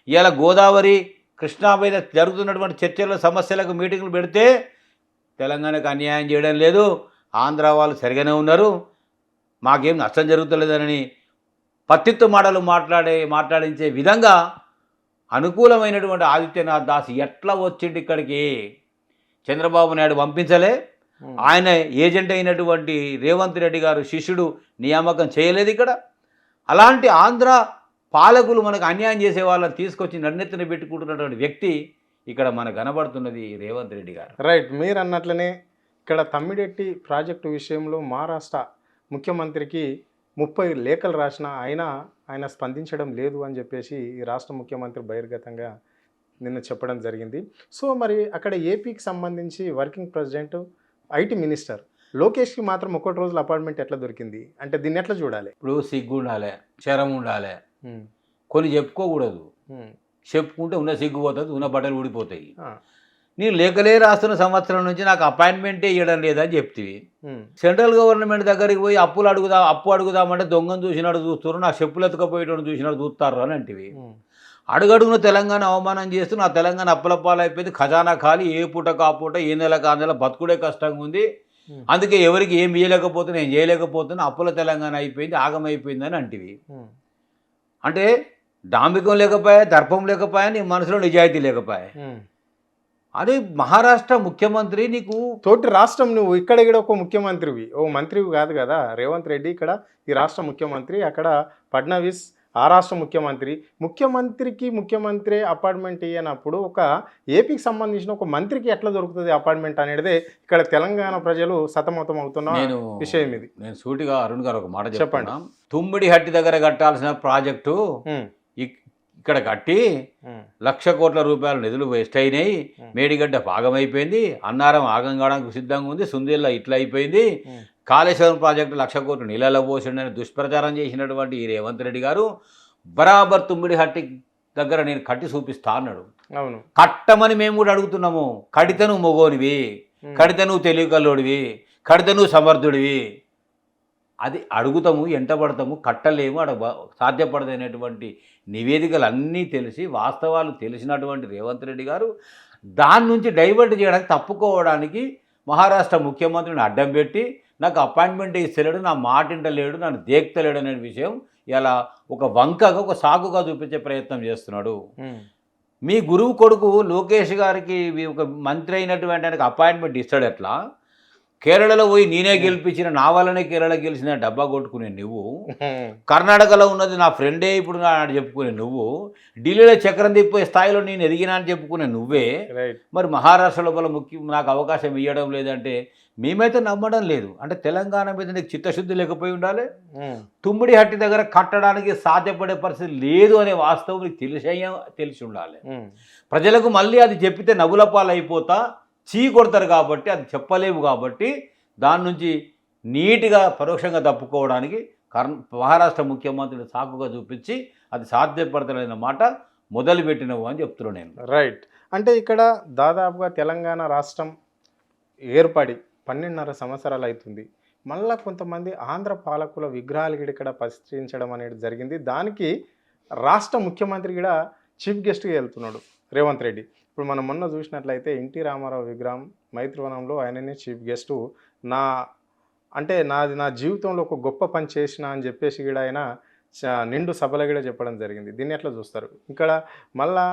ఇలా గోదావరి కృష్ణా మీద జరుగుతున్నటువంటి చర్చల సమస్యలకు మీటింగ్లు పెడితే తెలంగాణకు అన్యాయం చేయడం లేదు, ఆంధ్ర వాళ్ళు సరిగానే ఉన్నారు, మాకేం నష్టం జరుగుతలేదని పత్తిత్తు మాటలు మాట్లాడించే విధంగా అనుకూలమైనటువంటి ఆదిత్యనాథ్ దాస్ ఎట్లా వచ్చిండు ఇక్కడికి? చంద్రబాబు నాయుడు పంపించలే, ఆయన ఏజెంట్ అయినటువంటి రేవంత్ రెడ్డి గారు శిష్యుడు నియామకం చేయలేదు ఇక్కడ. అలాంటి ఆంధ్ర పాలకులు మనకు అన్యాయం చేసే వాళ్ళని తీసుకొచ్చి నన్నెత్తిన పెట్టుకుంటున్నటువంటి వ్యక్తి ఇక్కడ మనకు కనబడుతున్నది రేవంత్ రెడ్డి గారు. రైట్, మీరు అన్నట్లనే ఇక్కడ తమ్మిడెట్టి ప్రాజెక్టు విషయంలో మహారాష్ట్ర ముఖ్యమంత్రికి 30 లేఖలు రాసినా ఆయన స్పందించడం లేదు అని చెప్పేసి ఈ రాష్ట్ర ముఖ్యమంత్రి బహిర్గతంగా నిన్న చెప్పడం జరిగింది. సో మరి అక్కడ ఏపీకి సంబంధించి వర్కింగ్ ప్రెసిడెంట్ ఐటీ మినిస్టర్ లోకేష్కి మాత్రం 1 రోజుల అపాయింట్మెంట్ ఎట్లా దొరికింది అంటే దీన్ని ఎట్లా చూడాలి? ఇప్పుడు సిగ్గు ఉండాలి, శరం ఉండాలి, కొన్ని చెప్పుకోకూడదు. చెప్పుకుంటే ఉన్న సిగ్గు పోతుంది, ఉన్న బట్టలు ఊడిపోతాయి. నేను లేఖలే రాస్తున్న సంవత్సరం నుంచి నాకు అపాయింట్మెంటే ఇవ్వడం లేదని చెప్తివి. సెంట్రల్ గవర్నమెంట్ దగ్గరికి పోయి అప్పు అడుగుదామంటే దొంగను చూసినాడు చూస్తారు, నా చెప్పులు ఎత్తుకపోయేటోడు చూసినాడు చూస్తారు అని అంటివి. అడుగడుగున తెలంగాణ అవమానం చేస్తూ నా తెలంగాణ అప్పులపాలు అయిపోయింది, ఖజానా ఖాళీ, ఏ పూట కాపూట, ఏ నెల కా నెల బతుకుడే కష్టంగా ఉంది, అందుకే ఎవరికి ఏం చేయలేకపోతున్నా, నేను చేయలేకపోతున్నా, అప్పుల తెలంగాణ అయిపోయింది, ఆగమైపోయింది అని అంటివి. అంటే డాంబికం లేకపోయా, దర్పం లేకపోయా, నీ మనసులో నిజాయితీ లేకపోయా. అదే మహారాష్ట్ర ముఖ్యమంత్రి నీకు తోటి రాష్ట్రం, నువ్వు ఇక్కడ ఒక ముఖ్యమంత్రివి, ఓ మంత్రివి కాదు కదా. రేవంత్ రెడ్డి ఇక్కడ ఈ రాష్ట్ర ముఖ్యమంత్రి, అక్కడ ఫడ్నవీస్ ఆ రాష్ట్ర ముఖ్యమంత్రికి ముఖ్యమంత్రి అపాయింట్మెంట్ ఇయ్యనప్పుడు ఒక ఏపీకి సంబంధించిన ఒక మంత్రికి ఎట్లా దొరుకుతుంది అపాయింట్మెంట్ అనేది ఇక్కడ తెలంగాణ ప్రజలు సతమతం అవుతున్న విషయం ఇది. నేను సూటిగా అరుణ్ గారు ఒక మాట చెప్పండి. తుమ్మిడి హట్టి దగ్గర కట్టాల్సిన ప్రాజెక్టు ఇక్కడ కట్టి 1,00,000 కోట్ల రూపాయల నిధులు వేస్ట్ అయినాయి, మేడిగడ్డ భాగమైపోయింది, అన్నారం ఆగం కావడానికి సిద్ధంగా ఉంది, సుందేళ్ళ ఇట్లా అయిపోయింది, కాళేశ్వరం ప్రాజెక్టు 1,00,000 కోట్లు నీళ్ళలో పోసిండని దుష్ప్రచారం చేసినటువంటి ఈ రేవంత్ రెడ్డి గారు బరాబర్ తుమ్మిడి హట్టి దగ్గర నేను కట్టి చూపిస్తా అన్నాడు. అవును, కట్టమని మేము కూడా అడుగుతున్నాము. కడితే నువ్వు మొగోనివి, కడితే నువ్వు తెలివికల్లోడివి, కడితే నువ్వు సమర్థుడివి. అది అడుగుతాము, ఎంటబడతాము, కట్టలేము, సాధ్యపడదనేటువంటి నివేదికలు అన్నీ తెలిసి వాస్తవాలు తెలిసినటువంటి రేవంత్ రెడ్డి గారు దాని నుంచి డైవర్ట్ చేయడానికి, తప్పుకోవడానికి మహారాష్ట్ర ముఖ్యమంత్రిని అడ్డం పెట్టి నాకు అపాయింట్మెంట్ ఇస్తలేడు, నా మాట ఇంటలేడు, నన్ను దేక్తలేడు అనే విషయం ఇలా ఒక వంకగా ఒక సాకుగా చూపించే ప్రయత్నం చేస్తున్నాడు. మీ గురువు కొడుకు లోకేష్ గారికి ఒక మంత్రి అయినటువంటి ఆయనకు అపాయింట్మెంట్ ఇస్తాడు ఎట్లా? కేరళలో పోయి నేనే గెలిపించిన, నా వల్లనే కేరళ గెలిచిన డబ్బా కొట్టుకునే నువ్వు, కర్ణాటకలో ఉన్నది నా ఫ్రెండే ఇప్పుడు చెప్పుకునే నువ్వు, ఢిల్లీలో చక్రం తిప్పే స్థాయిలో నేను ఎదిగినా అని చెప్పుకునే నువ్వే, మరి మహారాష్ట్ర లోపల నాకు అవకాశం ఇవ్వడం లేదంటే మేమైతే నమ్మడం లేదు. అంటే తెలంగాణ మీద నీకు చిత్తశుద్ధి లేకపోయి ఉండాలి. తుమ్మిడి హట్టి దగ్గర కట్టడానికి సాధ్యపడే పరిస్థితి లేదు అనే వాస్తవం నీకు తెలిసి ఉండాలి. ప్రజలకు మళ్ళీ అది చెప్పితే నవ్వుల పాలు అయిపోతా చీ కొడతారు కాబట్టి అది చెప్పలేవు. కాబట్టి దాని నుంచి నీట్గా పరోక్షంగా తప్పుకోవడానికి మహారాష్ట్ర ముఖ్యమంత్రిని సాకుగా చూపించి అది సాధ్యపడతలేదన్న మాట మొదలుపెట్టినవు అని చెప్తున్నాను నేను. రైట్. అంటే ఇక్కడ దాదాపుగా తెలంగాణ రాష్ట్రం ఏర్పడి 12.5 సంవత్సరాలు అవుతుంది. మళ్ళా కొంతమంది ఆంధ్ర పాలకుల విగ్రహాలు ఇక్కడ ప్రతిష్ఠించడం అనేది జరిగింది. దానికి రాష్ట్ర ముఖ్యమంత్రి కూడా చీఫ్ గెస్ట్గా వెళ్తున్నాడు రేవంత్ రెడ్డి. ఇప్పుడు మనం మొన్న చూసినట్లయితే ఎన్టీ రామారావు విగ్రహం మైత్రివనంలో ఆయననే చీఫ్ గెస్టు. నా జీవితంలో ఒక గొప్ప పని చేసిన అని చెప్పేసి కూడా ఆయన నిండు సభలో కూడా చెప్పడం జరిగింది. దీన్ని ఎట్లా చూస్తారు? ఇక్కడ మళ్ళా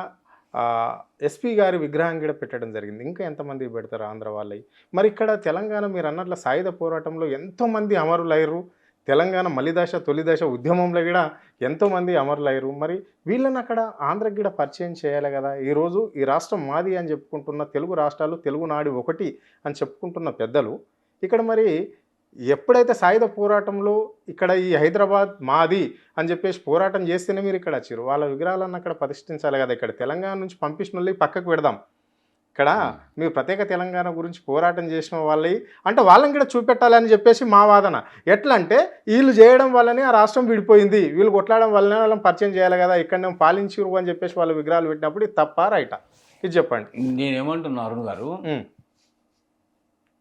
ఎస్పీ గారి విగ్రహం కూడా పెట్టడం జరిగింది. ఇంకా ఎంతమంది పెడతారు ఆంధ్ర వాళ్ళవి? మరి ఇక్కడ తెలంగాణ మీరు అన్నట్ల సాయుధ పోరాటంలో ఎంతోమంది అమరులయ్యారు. తెలంగాణ మలిదశ తొలిదశ ఉద్యమంలో కూడా ఎంతోమంది అమరులయ్యారు. మరి వీళ్ళని అక్కడ ఆంధ్రకి కూడా పరిచయం చేయాలి కదా. ఈరోజు ఈ రాష్ట్రం మాది అని చెప్పుకుంటున్న తెలుగు రాష్ట్రాలు, తెలుగునాడు ఒకటి అని చెప్పుకుంటున్న పెద్దలు ఇక్కడ మరి ఎప్పుడైతే సాయుధ పోరాటంలో ఇక్కడ ఈ హైదరాబాద్ మాది అని చెప్పేసి పోరాటం చేస్తేనే మీరు ఇక్కడ వచ్చారు. వాళ్ళ విగ్రహాలను అక్కడ ప్రతిష్ఠించాలి కదా. ఇక్కడ తెలంగాణ నుంచి పంపించిన వాళ్ళకి పక్కకు పెడదాం. ఇక్కడ మీరు ప్రత్యేక తెలంగాణ గురించి పోరాటం చేసిన వాళ్ళవి అంటే వాళ్ళని కూడా చూపెట్టాలని చెప్పేసి మా వాదన. ఎట్లా అంటే వీళ్ళు చేయడం వల్లనే ఆ రాష్ట్రం విడిపోయింది, వీళ్ళు కొట్లాడడం వల్లనే వాళ్ళని పరిచయం చేయాలి కదా. ఇక్కడ పాలించరు అని చెప్పేసి వాళ్ళ విగ్రహాలు పెట్టినప్పుడు ఇది తప్ప రైటా? ఇది చెప్పండి. నేనేమంటున్నా అరుణ్ గారు,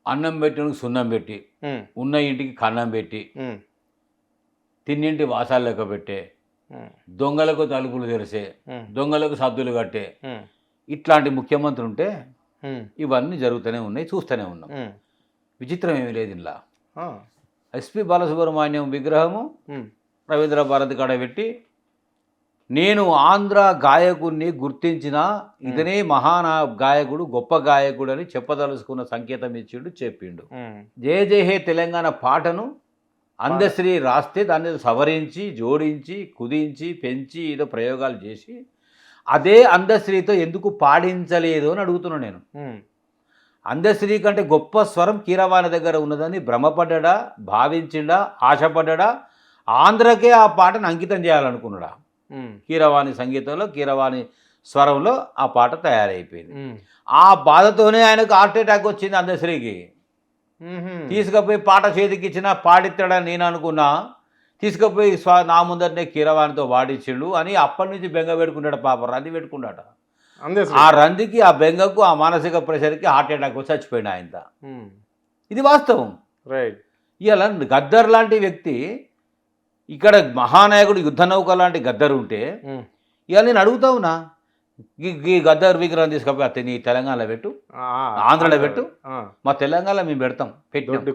అన్నం పెట్టినకు సున్నం పెట్టి, ఉన్న ఇంటికి కన్నం పెట్టి, తిన్నింటి వాసాలు లెక్క పెట్టే, దొంగలకు తలుపులు తెరిసే, దొంగలకు సద్దులు కట్టే ఇట్లాంటి ముఖ్యమంత్రి ఉంటే ఇవన్నీ జరుగుతూనే ఉన్నాయి, చూస్తూనే ఉన్నాం. విచిత్రం ఏమీ లేదు ఇలా. ఎస్పి బాలసుబ్రహ్మణ్యం విగ్రహము రవీంద్ర భారతి కాడ పెట్టి నేను ఆంధ్ర గాయకుడిని గుర్తించిన ఇతనే గాయకుడు, గొప్ప గాయకుడు అని చెప్పదలుచుకున్న సంకేతం ఇచ్చిండు, చెప్పిండు. జయ జయ హే తెలంగాణ పాటను అందశ్రీ రాస్తే దాన్ని సవరించి, జోడించి, కుదించి, పెంచి ఏదో ప్రయోగాలు చేసి అదే అందశ్రీతో ఎందుకు పాడించలేదు అని అడుగుతున్నాను నేను. అందశ్రీ కంటే గొప్ప స్వరం కీరవాణి దగ్గర ఉన్నదని భ్రమపడ్డా, భావించిండా, ఆశపడ్డా, ఆంధ్రకే ఆ పాటను అంకితం చేయాలనుకున్నాడా. కీరవాణి సంగీతంలో, కీరవాణి స్వరంలో ఆ పాట తయారైపోయింది. ఆ బాధతోనే ఆయనకు హార్ట్ అటాక్ వచ్చింది అందశ్రీకి. తీసుకుపోయి పాట చేతికి ఇచ్చినా పాడిస్తాడని నేను అనుకున్నా, తీసుకుపోయి నా ముందరనే కీరవాణితో పాడించిండు అని అప్పటి నుంచి బెంగ పెట్టుకున్నాడు. పాప రంది పెట్టుకున్నాడు. ఆ రందికి, ఆ బెంగకు, ఆ మానసిక ప్రెషర్కి హార్ట్ అటాక్ వచ్చి చచ్చిపోయింది ఆయన. ఇది వాస్తవం. రైట్. ఇలా గద్దర్ లాంటి వ్యక్తి ఇక్కడ మహానాయకుడు, యుద్ధ నౌక లాంటి గద్దరు ఉంటే ఇవాళ నేను అడుగుతా ఉన్నా, ఈ గద్దర్ విగ్రహం తీసుకపోయి అత్తే నీ తెలంగాణలో పెట్టు, ఆంధ్రలో పెట్టు, మా తెలంగాణలో మేము పెడతాం. పెట్టి దొడ్డి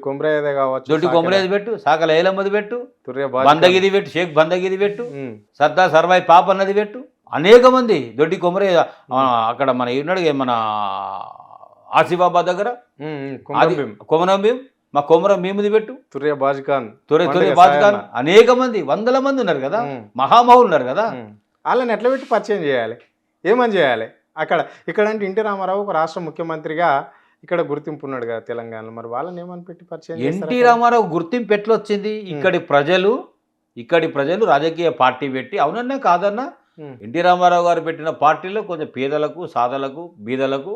కొమరేది పెట్టు, సాకల ఏలమ్మది పెట్టు, బందగిరి పెట్టు, షేక్ బందగిరి పెట్టు, సర్దార్ సర్వాయి పాప అన్నది పెట్టు. అనేక మంది దొడ్డి కొమరే అక్కడ మన ఉన్నాడు, మన ఆసిఫాబాద్ దగ్గర కొమరం భీం, మా కొమరం భీముది పెట్టు, తుర్య బాజ్ఖాన్, అనేక మంది, వందల మంది ఉన్నారు కదా, మహామహులు ఉన్నారు కదా. వాళ్ళని ఎట్లా పెట్టి పరిచయం చేయాలి, ఏమని చేయాలి? ఇక్కడ అంటే ఎన్టీ రామారావు ఒక రాష్ట్ర ముఖ్యమంత్రిగా ఇక్కడ గుర్తింపు ఉన్నాడు కదా తెలంగాణలో, మరి వాళ్ళని ఏమని పెట్టి పరిచయం? ఎన్టీ రామారావు గుర్తింపు ఎట్లా వచ్చింది? ఇక్కడి ప్రజలు రాజకీయ పార్టీ పెట్టి, అవునన్నా కాదన్నా ఎన్టీ రామారావు గారు పెట్టిన పార్టీలో కొంచెం పేదలకు సాదలకు బీదలకు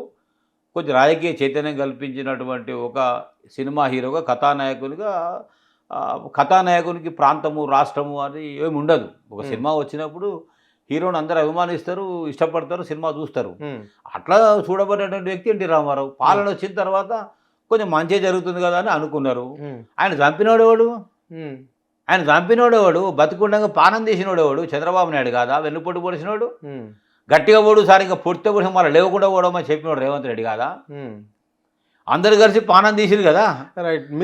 కొంచెం రాజకీయ చైతన్యం కల్పించినటువంటి ఒక సినిమా హీరోగా కథానాయకునికి ప్రాంతము రాష్ట్రము అది ఏమి ఉండదు. ఒక సినిమా వచ్చినప్పుడు హీరోని అందరూ అభిమానిస్తారు, ఇష్టపడతారు, సినిమా చూస్తారు. అట్లా చూడబడినటువంటి వ్యక్తి ఎన్టీ రామారావు. పాలన వచ్చిన తర్వాత కొంచెం మంచి జరుగుతుంది కదా అని అనుకున్నారు. ఆయన చంపినోడేవాడు, బతికుండగా పానం తీసినోడేవాడు చంద్రబాబు నాయుడు కాదా? వెన్నుపోటు పొడిచినోడు, గట్టిగా పోడు సార్ ఇంకా పొడితే కూడా మళ్ళీ లేవకుండా పోవడమని చెప్పినోడు రేవంత్ రెడ్డి కాదా? అందరు కలిసి పానం తీసిరు కదా.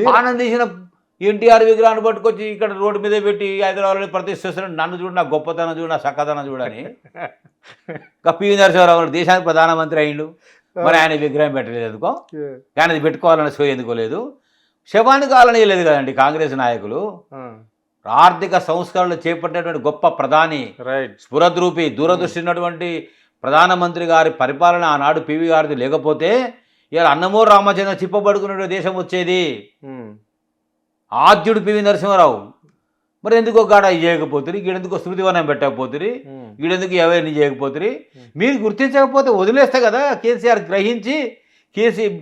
పానం తీసిన ఎన్టీఆర్ విగ్రహాన్ని పట్టుకొచ్చి ఇక్కడ రోడ్డు మీద పెట్టి హైదరాబాద్లో ప్రతిష్ఠిస్తున్నాడు. నన్ను చూడు, నా గొప్పతనం చూడు, నా చక్కదనం చూడని. ఇంకా పివి నరసింహారావు దేశానికి ప్రధానమంత్రి అయ్యిండు, మరి ఆయన విగ్రహం పెట్టలేదు ఎందుకో? ఆయనది పెట్టుకోవాలని సో ఎందుకోలేదు? శవాన్ని కావాలని లేదు కదండి కాంగ్రెస్ నాయకులు. ఆర్థిక సంస్కరణలు చేపట్టినటువంటి గొప్ప ప్రధాని, స్ఫురద్రూపి, దూరదృష్టి ఉన్నటువంటి ప్రధానమంత్రి గారి పరిపాలన ఆనాడు పివి గారిది లేకపోతే ఇలా అన్నమో రామచంద్ర చిప్పబడుకున్న దేశం వచ్చేది. ఆద్యుడు పివి నరసింహారావు. మరి ఎందుకో గాడ చేయకపోతుంది, ఈడెందుకో స్మృతివనం పెట్టకపోతుంది, ఈడెందుకు ఎవరిని చేయకపోతుంది? మీరు గుర్తించకపోతే వదిలేస్తే కదా. కేసీఆర్ గ్రహించి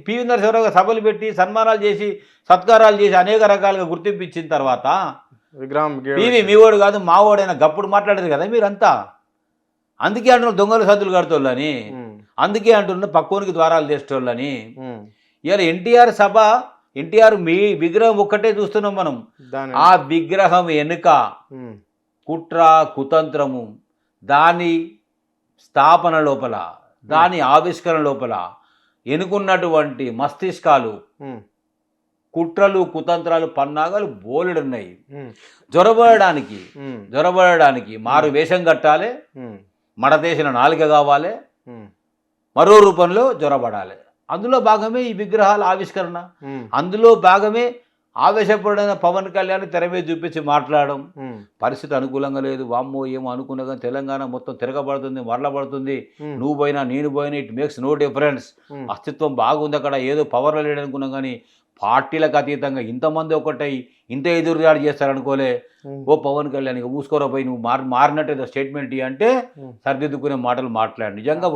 పివి నరసింహారావు సభలు పెట్టి సన్మానాలు చేసి సత్కారాలు చేసి అనేక రకాలుగా గుర్తింపు ఇచ్చిన తర్వాత పివి మీవాడు కాదు మావాడైనా గప్పుడు మాట్లాడారు కదా మీరంతా. అందుకే అంటున్నారు దొంగలు సద్దులు కడుతోళ్ళని, అందుకే అంటున్న పక్కోనికి ద్వారాలు తెచ్చేటోళ్ళని. ఇవాళ ఎన్టీఆర్ సభ, ఎన్టీఆర్ మీ విగ్రహం ఒక్కటే చూస్తున్నాం మనం. ఆ విగ్రహం వెనుక కుట్ర కుతంత్రము, దాని స్థాపన లోపల, దాని ఆవిష్కరణ లోపల ఎనుకున్నటువంటి మస్తిష్కాలు, కుట్రలు కుతంత్రాలు పన్నాగాలు బోలెడున్నాయి. జొరబడడానికి మారు వేషం కట్టాలి, మడతేసిన నాలుక కావాలి, మరో రూపంలో జొరబడాలి. అందులో భాగమే ఈ విగ్రహాల ఆవిష్కరణ. అందులో భాగమే ఆవేశపడిన పవన్ కళ్యాణ్ తెర మీద చూపించి మాట్లాడడం. పరిస్థితి అనుకూలంగా లేదు, వామ్మో ఏమో అనుకున్నా కానీ తెలంగాణ మొత్తం తిరగబడుతుంది, మరలబడుతుంది, నువ్వు పోయినా నేను పోయినా ఇట్ మేక్స్ నో డిఫరెన్స్. అస్తిత్వం బాగుంది అక్కడ, ఏదో పవర్లో లేడనుకున్నాం కానీ పార్టీలకు అతీతంగా ఇంతమంది ఒకటై ఇంత ఎదురుదాడి చేస్తారనుకోలే. ఓ పవన్ కళ్యాణ్ ఇక మూసుకోరా పోయి నువ్వు మారినట్టు స్టేట్మెంట్ అంటే సరిదిద్దుకునే మాటలు మాట్లాడు. నిజంగా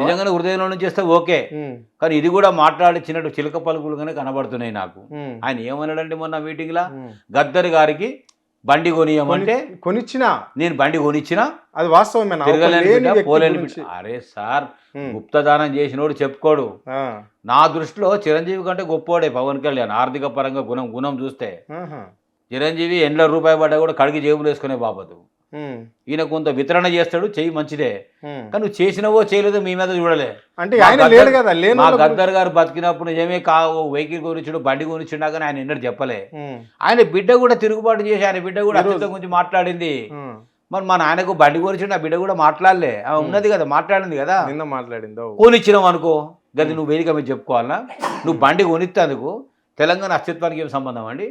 నిజంగానే హృదయంలో నుంచి చేస్తే ఓకే, కానీ ఇది కూడా మాట్లాడిచ్చినట్టు చిలక పలుకులుగానే కనబడుతున్నాయి నాకు. ఆయన ఏమన్నాడంటే మొన్న మీటింగ్లా గద్దర్ గారికి బండి కొనియమంటే కొనిచ్చినా, నేను బండి కొనిచ్చినా అది వాస్తవమే. అరే సార్, గుప్తదానం చేసినోడు చెప్పుకోడు. నా దృష్టిలో చిరంజీవి కంటే గొప్పోడే పవన్ కళ్యాణ్. ఆర్థిక పరంగా గుణం చూస్తే చిరంజీవి ఎండ్ల రూపాయి పడ్డా కూడా కడిగి జేబులు వేసుకునే బాబదు. ఈయన కొంత వితరణ చేస్తాడు, చెయ్యి మంచిదే, కానీ నువ్వు చేసినవో చేయలేదో మీ మీద చూడలే. మా గద్దర్ గారు బతికినప్పుడు నిజమే వెహికల్ కొనిచ్చాడు, బండి కొనిచ్చిండా కానీ ఆయన ఎన్నడూ చెప్పలే. ఆయన బిడ్డ కూడా తిరుగుబాటు చేసి ఆయన బిడ్డ కూడా అత్యంత గురించి మాట్లాడింది. మరి మా నాయనకు బండి కొనిచ్చిండు, ఆ బిడ్డ కూడా మాట్లాడలే. ఆమె ఉన్నది కదా, మాట్లాడింది కదా, నిన్న మాట్లాడింది. కొనిచ్చినావు అనుకో, గది నువ్వు వేదిక మీద చెప్పుకోవాలన్నా? నువ్వు బండి కొనిస్తేందుకు తెలంగాణ అస్తిత్వానికి ఏం సంబంధం అండి?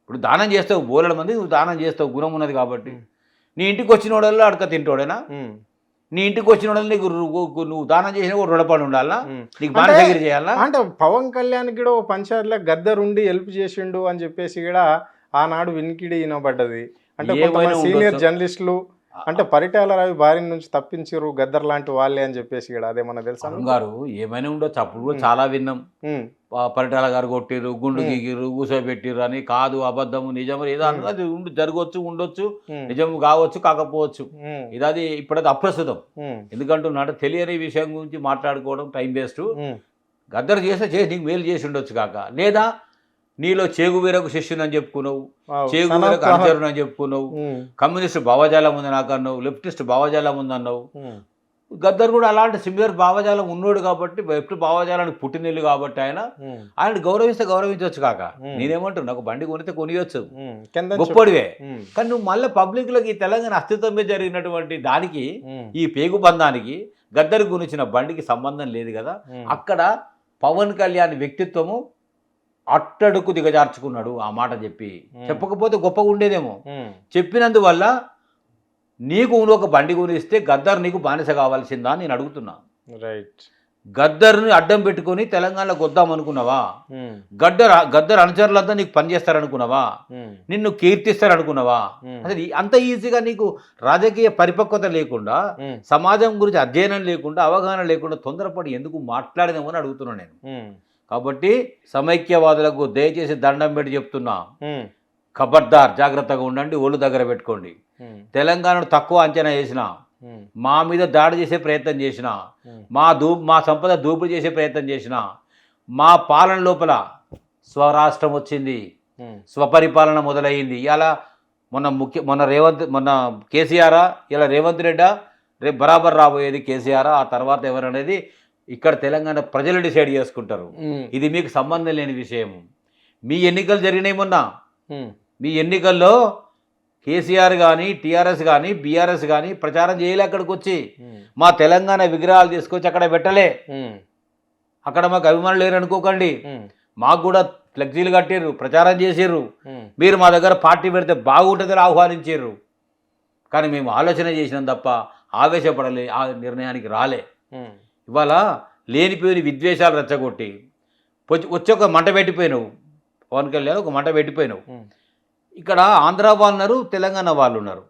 ఇప్పుడు దానం చేస్తావు, బోలెడు మంది నువ్వు దానం చేస్తావు, గుణం ఉన్నది కాబట్టి. నీ ఇంటికి వచ్చిన వాడల్లో అడక తింటోడేనా? నీ ఇంటికి వచ్చిన వాళ్ళు నీకు నువ్వు దానం చేసిన కూడా రుణపడి ఉండాలా, నీకు బాణసగిరి చేయాలా? అంటే పవన్ కళ్యాణ్ కూడా పంచాయతీలో గద్దర్ ఉండి హెల్ప్ చేసిండు అని చెప్పేసి కూడా ఆనాడు వినికిడి వినబడ్డది. అంటే సీనియర్ జర్నలిస్టులు అంటే పరిటాల రవి బారి నుంచి తప్పించారు గద్దర్ లాంటి వాళ్ళే అని చెప్పేసి కూడా అదేమన్నా తెలుసా గారు? ఏమైనా ఉండొచ్చు, అప్పుడు కూడా చాలా విన్నాం. పరిటాల గారు కొట్టిర్రు, గుండు గీకిర్రు, కూసోబెట్టిర్రు అని. కాదు, అబద్ధము నిజము ఏదో అది జరగవచ్చు, ఉండొచ్చు, నిజము కావచ్చు, కాకపోవచ్చు. ఇది ఇప్పుడది అప్రస్తుతం. ఎందుకంటున్నాడు తెలియని విషయం గురించి మాట్లాడుకోవడం టైం వేస్ట్. గద్దర్ చేస్తే నీకు మేలు చేసి ఉండొచ్చు కాక, లేదా నీలో చేగువీరకు శిష్యుని అని చెప్పుకున్నావు, చేగువీరకు అనుచరుని అని చెప్పుకున్నావు, కమ్యూనిస్ట్ భావజాలం ఉంది నాకు అన్నావు, లెఫ్టిస్ట్ భావజాలం ఉంది అన్నావు. గద్దర్ కూడా అలాంటి సిమిలర్ భావజాలం ఉన్నాడు కాబట్టి, లెఫ్ట్ భావజాలానికి పుట్టినీళ్ళు కాబట్టి ఆయన గౌరవిస్తే గౌరవించవచ్చు కాక. నేనేమంటున్నా, నాకు బండి కొనితే కొనియొచ్చు, గొప్పడివే, కానీ నువ్వు మళ్ళీ పబ్లిక్ లోకి తెలంగాణ అస్తిత్వం మీద జరిగినటువంటి దానికి, ఈ పేగు బంధానికి గద్దర్ గురించిన బండికి సంబంధం లేదు కదా. అక్కడ పవన్ కళ్యాణ్ వ్యక్తిత్వము అట్టడుకు దిగజార్చుకున్నాడు. ఆ మాట చెప్పకపోతే గొప్పగా ఉండేదేమో. చెప్పినందువల్ల నీకు ఒక బండి కొనిస్తే గద్దర్ నీకు బానిస కావాల్సిందా అని నేను అడుగుతున్నా. రైట్. గద్దర్ని అడ్డం పెట్టుకొని తెలంగాణలోకి వద్దాం అనుకున్నావా? గద్దర్ అనుచరులంతా నీకు పనిచేస్తారనుకున్నావా? నిన్ను కీర్తిస్తారనుకున్నావా? అసలు అంత ఈజీగా నీకు రాజకీయ పరిపక్వత లేకుండా, సమాజం గురించి అధ్యయనం లేకుండా, అవగాహన లేకుండా తొందరపడి ఎందుకు మాట్లాడదామని అడుగుతున్నా నేను. కాబట్టి సమైక్యవాదులకు దయచేసి దండం పెట్టి చెప్తున్నా, ఖబర్దార్, జాగ్రత్తగా ఉండండి, ఒళ్ళు దగ్గర పెట్టుకోండి. తెలంగాణను తక్కువ అంచనా వేసినా, మా మీద దాడి చేసే ప్రయత్నం చేసిన, మా సంపద దోపిడీ చేసే ప్రయత్నం చేసిన, మా పాలన లోపల స్వరాష్ట్రం వచ్చింది, స్వపరిపాలన మొదలయ్యింది. ఇలా మొన్న కేసీఆరా, ఇలా రేవంత్ రెడ్డా, రేపు బరాబర్ రాబోయేది కేసీఆరా, ఆ తర్వాత ఎవరనేది ఇక్కడ తెలంగాణ ప్రజలు డిసైడ్ చేసుకుంటారు. ఇది మీకు సంబంధం లేని విషయం. మీ ఎన్నికలు జరిగినాయి మొన్న. మీ ఎన్నికల్లో కేసీఆర్ కానీ, టీఆర్ఎస్ కానీ, బీఆర్ఎస్ కానీ ప్రచారం చేయలే. అక్కడికి వచ్చి మా తెలంగాణ విగ్రహాలు తీసుకొచ్చి అక్కడ పెట్టలే. అక్కడ మాకు అభిమానులు లేరు అనుకోకండి. మాకు కూడా ఫ్లెక్సీలు కట్టిర్రు, ప్రచారం చేసిర్రు. మీరు మా దగ్గర పార్టీ పెడితే బాగుంటుందని ఆహ్వానించారు. కానీ మేము ఆలోచన చేసినాం తప్ప ఆవేశపడలే, ఆ నిర్ణయానికి రాలే. ఇవాళ లేనిపోయిన విద్వేషాలు రెచ్చగొట్టి వచ్చి ఒక మంట పెట్టిపోయినావు. పవన్ కళ్యాణ్ ఒక మంట పెట్టిపోయినావు. ఇక్కడ ఆంధ్ర వాళ్ళు ఉన్నారు, తెలంగాణ వాళ్ళు ఉన్నారు,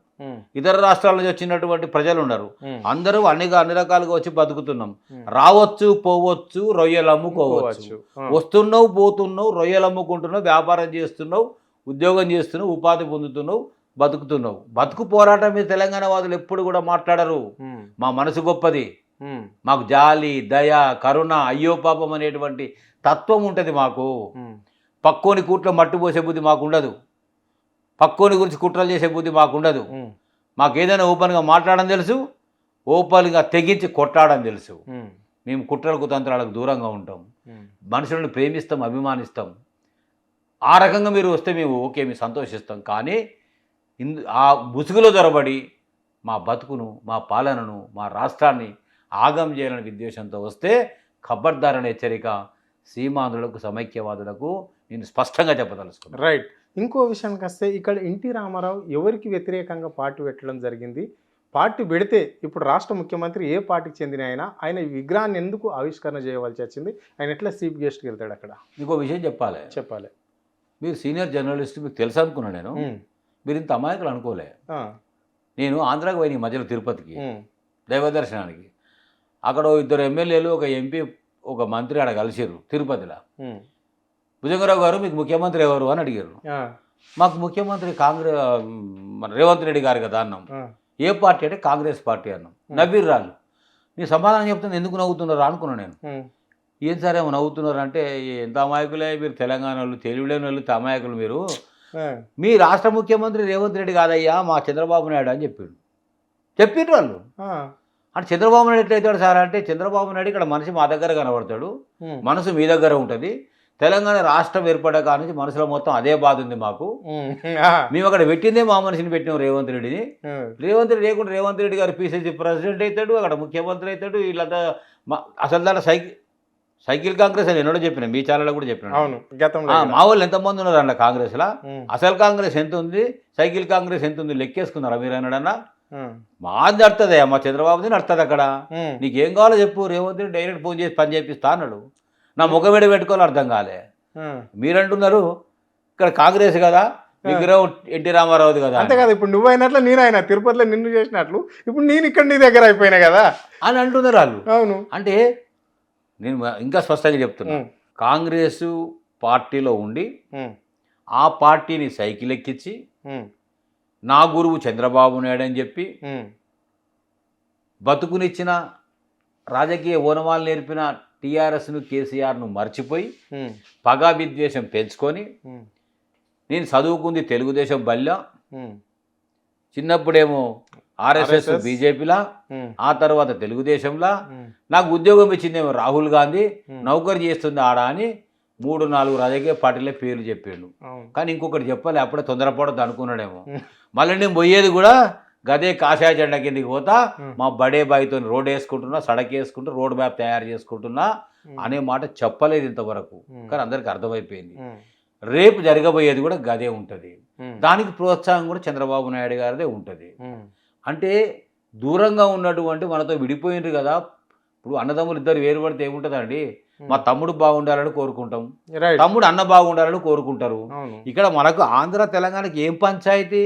ఇతర రాష్ట్రాల నుంచి వచ్చినటువంటి ప్రజలు ఉన్నారు. అందరూ అన్ని రకాలుగా వచ్చి బతుకుతున్నాం. రావచ్చు, పోవచ్చు, రొయ్యలు అమ్ముకోవచ్చు. వస్తున్నావు, పోతున్నావు, రొయ్యలు అమ్ముకుంటున్నావు, వ్యాపారం చేస్తున్నావు, ఉద్యోగం చేస్తున్నావు, ఉపాధి పొందుతున్నావు, బతుకుతున్నావు. బతుకు పోరాటం మీద తెలంగాణ వాదులు ఎప్పుడు కూడా మాట్లాడరు. మా మనసు గొప్పది, మాకు జాలి, దయ, కరుణ, అయ్యో పాపం అనేటువంటి తత్వం ఉంటుంది మాకు. పక్కోని కూట్లో మట్టు పోసే బుద్ధి మాకు ఉండదు. పక్కోని గురించి కుట్రలు చేసే బుద్ధి మాకు ఉండదు. మాకు ఏదైనా ఓపెన్గా మాట్లాడడం తెలుసు, ఓపెన్గా తెగించి కొట్టాడడం తెలుసు. మేము కుట్రలకు తంత్రాలకు దూరంగా ఉంటాం. మనుషులను ప్రేమిస్తాం, అభిమానిస్తాం. ఆ రకంగా మీరు వస్తే మేము ఓకే, మేము సంతోషిస్తాం. కానీ ఆ ముసుగులో దొరబడి మా బతుకును, మా పాలనను, మా రాష్ట్రాన్ని ఆగం చేయాలని విద్వేషంతో వస్తే ఖబర్దార్ అనే హెచ్చరిక సీమాంధ్రులకు, సమైక్యవాదులకు నేను స్పష్టంగా చెప్పదలుచుకున్నాను. రైట్. ఇంకో విషయానికి వస్తే ఇక్కడ ఎన్టీ రామారావు ఎవరికి వ్యతిరేకంగా పార్టీ పెట్టడం జరిగింది? పార్టీ పెడితే ఇప్పుడు రాష్ట్ర ముఖ్యమంత్రి ఏ పార్టీకి చెందిన ఆయన విగ్రహాన్ని ఎందుకు ఆవిష్కరణ చేయవలసి వచ్చింది? ఆయన ఎట్లా చీఫ్ గెస్ట్కి వెళ్తాడు అక్కడ? ఇంకో విషయం చెప్పాలి. మీరు సీనియర్ జర్నలిస్ట్, మీకు తెలుసు అనుకున్నాను నేను. మీరు ఇంత అమాయకులు అనుకోలే. నేను ఆంధ్రాకి పోయిన ఈ మధ్యలో తిరుపతికి దైవ దర్శనానికి. అక్కడ ఇద్దరు ఎమ్మెల్యేలు, ఒక ఎంపీ, ఒక మంత్రి ఆడ కలిసిర్రు తిరుపతిలో. భుజంగరావు గారు, మీకు ముఖ్యమంత్రి ఎవరు అని అడిగారు. మాకు ముఖ్యమంత్రి మన రేవంత్ రెడ్డి గారు కదా అన్నాం. ఏ పార్టీ అంటే కాంగ్రెస్ పార్టీ అన్నాం. నవ్విర్రు రాళ్ళు. నీ సమాధానం చెప్తాను, ఎందుకు నవ్వుతున్నారా అనుకున్నా నేను. ఏం సరే ఏమో నవ్వుతున్నారు అంటే, ఎంత అమాయకులే మీరు, తెలంగాణ వాళ్ళు, తెలివిలేని వాళ్ళు, అమాయకులు మీరు. మీ రాష్ట్ర ముఖ్యమంత్రి రేవంత్ రెడ్డి కాదయ్యా, మా చంద్రబాబు నాయుడు అని చెప్పిండ్రు వాళ్ళు. అంటే చంద్రబాబు నాయుడు ఎట్లయితాడు సార్ అంటే, చంద్రబాబు నాయుడు ఇక్కడ మనిషి మా దగ్గర కనబడతాడు, మనసు మీ దగ్గర ఉంటుంది. తెలంగాణ రాష్ట్రం ఏర్పడ్డాక నుంచి మనసులో మొత్తం అదే బాధ ఉంది మాకు. మేము అక్కడ పెట్టిందే మా మనిషిని పెట్టినాం రేవంత్ రెడ్డిని. రేవంత్ రెడ్డి లేకుండా రేవంత్ రెడ్డి గారు పిసిసి ప్రెసిడెంట్ అవుతాడు, అక్కడ ముఖ్యమంత్రి అవుతాడు. వీళ్ళంతా అసలు దాంట్లో సైకిల్ కాంగ్రెస్ అని ఎన్నడో చెప్పిన, మీ ఛానల్లో కూడా చెప్పిన. మా వాళ్ళు ఎంతమంది ఉన్నారు అన్న కాంగ్రెస్లో? అసలు కాంగ్రెస్ ఎంత ఉంది, సైకిల్ కాంగ్రెస్ ఎంత ఉంది లెక్కేసుకున్నారా మీరు అన్నాడన్నా? మాది నడుతుంది, మా చంద్రబాబుది నడుతుంది. అక్కడ నీకేం కావాలో చెప్పు, రేవంత్ రెడ్డి డైరెక్ట్ ఫోన్ చేసి పని చేపిస్తా అన్నాడు. నా ముఖమేడ పెట్టుకోవాలి అర్థం కాలే. మీరంటున్నారు ఇక్కడ కాంగ్రెస్ కదా, విగ్రహం ఎన్టీ రామారావుది కదా. అంతే కదా, ఇప్పుడు నువ్వు అయినట్లు నేను అయినా, తిరుపతిలో నిన్ను చేసినట్లు ఇప్పుడు నేను ఇక్కడ నీ దగ్గర అయిపోయినా కదా అని అంటున్నారు వాళ్ళు. అవును. అంటే నేను ఇంకా స్పష్టంగా చెప్తున్నా, కాంగ్రెస్ పార్టీలో ఉండి ఆ పార్టీని సైకిల్ ఎక్కించి నా గురువు చంద్రబాబు నాయుడు అని చెప్పి బతుకునిచ్చిన, రాజకీయ ఓనమాలు నేర్పిన టీఆర్ఎస్ను, కేసీఆర్ను మర్చిపోయి పగా విద్వేషం పెంచుకొని, నేను చదువుకుంది తెలుగుదేశం బల్లా, చిన్నప్పుడేమో ఆర్ఎస్ఎస్ బీజేపీలా, ఆ తర్వాత తెలుగుదేశంలా, నాకు ఉద్యోగం ఇచ్చిందేమో రాహుల్ గాంధీ, నౌకరు చేస్తుంది ఆడ అని 3-4 రాజకీయ పార్టీలే పేర్లు చెప్పాడు. కానీ ఇంకొకటి చెప్పాలి, అప్పుడే తొందరపడద్దు అనుకున్నాడేమో. మళ్ళీ నేను పోయేది కూడా గదే కాషాయ జెండా కిందకి పోతా, మా బడే బాయితో రోడ్ వేసుకుంటున్నా, సడక్ వేసుకుంటూ రోడ్ మ్యాప్ తయారు చేసుకుంటున్నా అనే మాట చెప్పలేదు ఇంతవరకు. కానీ అందరికి అర్థమైపోయింది. రేపు జరగబోయేది కూడా గదే ఉంటుంది. దానికి ప్రోత్సాహం కూడా చంద్రబాబు నాయుడు గారిదే ఉంటుంది. అంటే దూరంగా ఉన్నటువంటి మనతో విడిపోయినరు కదా, ఇప్పుడు అన్నదమ్ములు ఇద్దరు వేరుపడితే ఏముంటుందండి, మా తమ్ముడు బాగుండాలని కోరుకుంటాం, రైట్. తమ్ముడు అన్న బాగుండాలని కోరుకుంటారు. అవును. ఇక్కడ మనకు ఆంధ్ర తెలంగాణకి ఏం పంచాయతీ?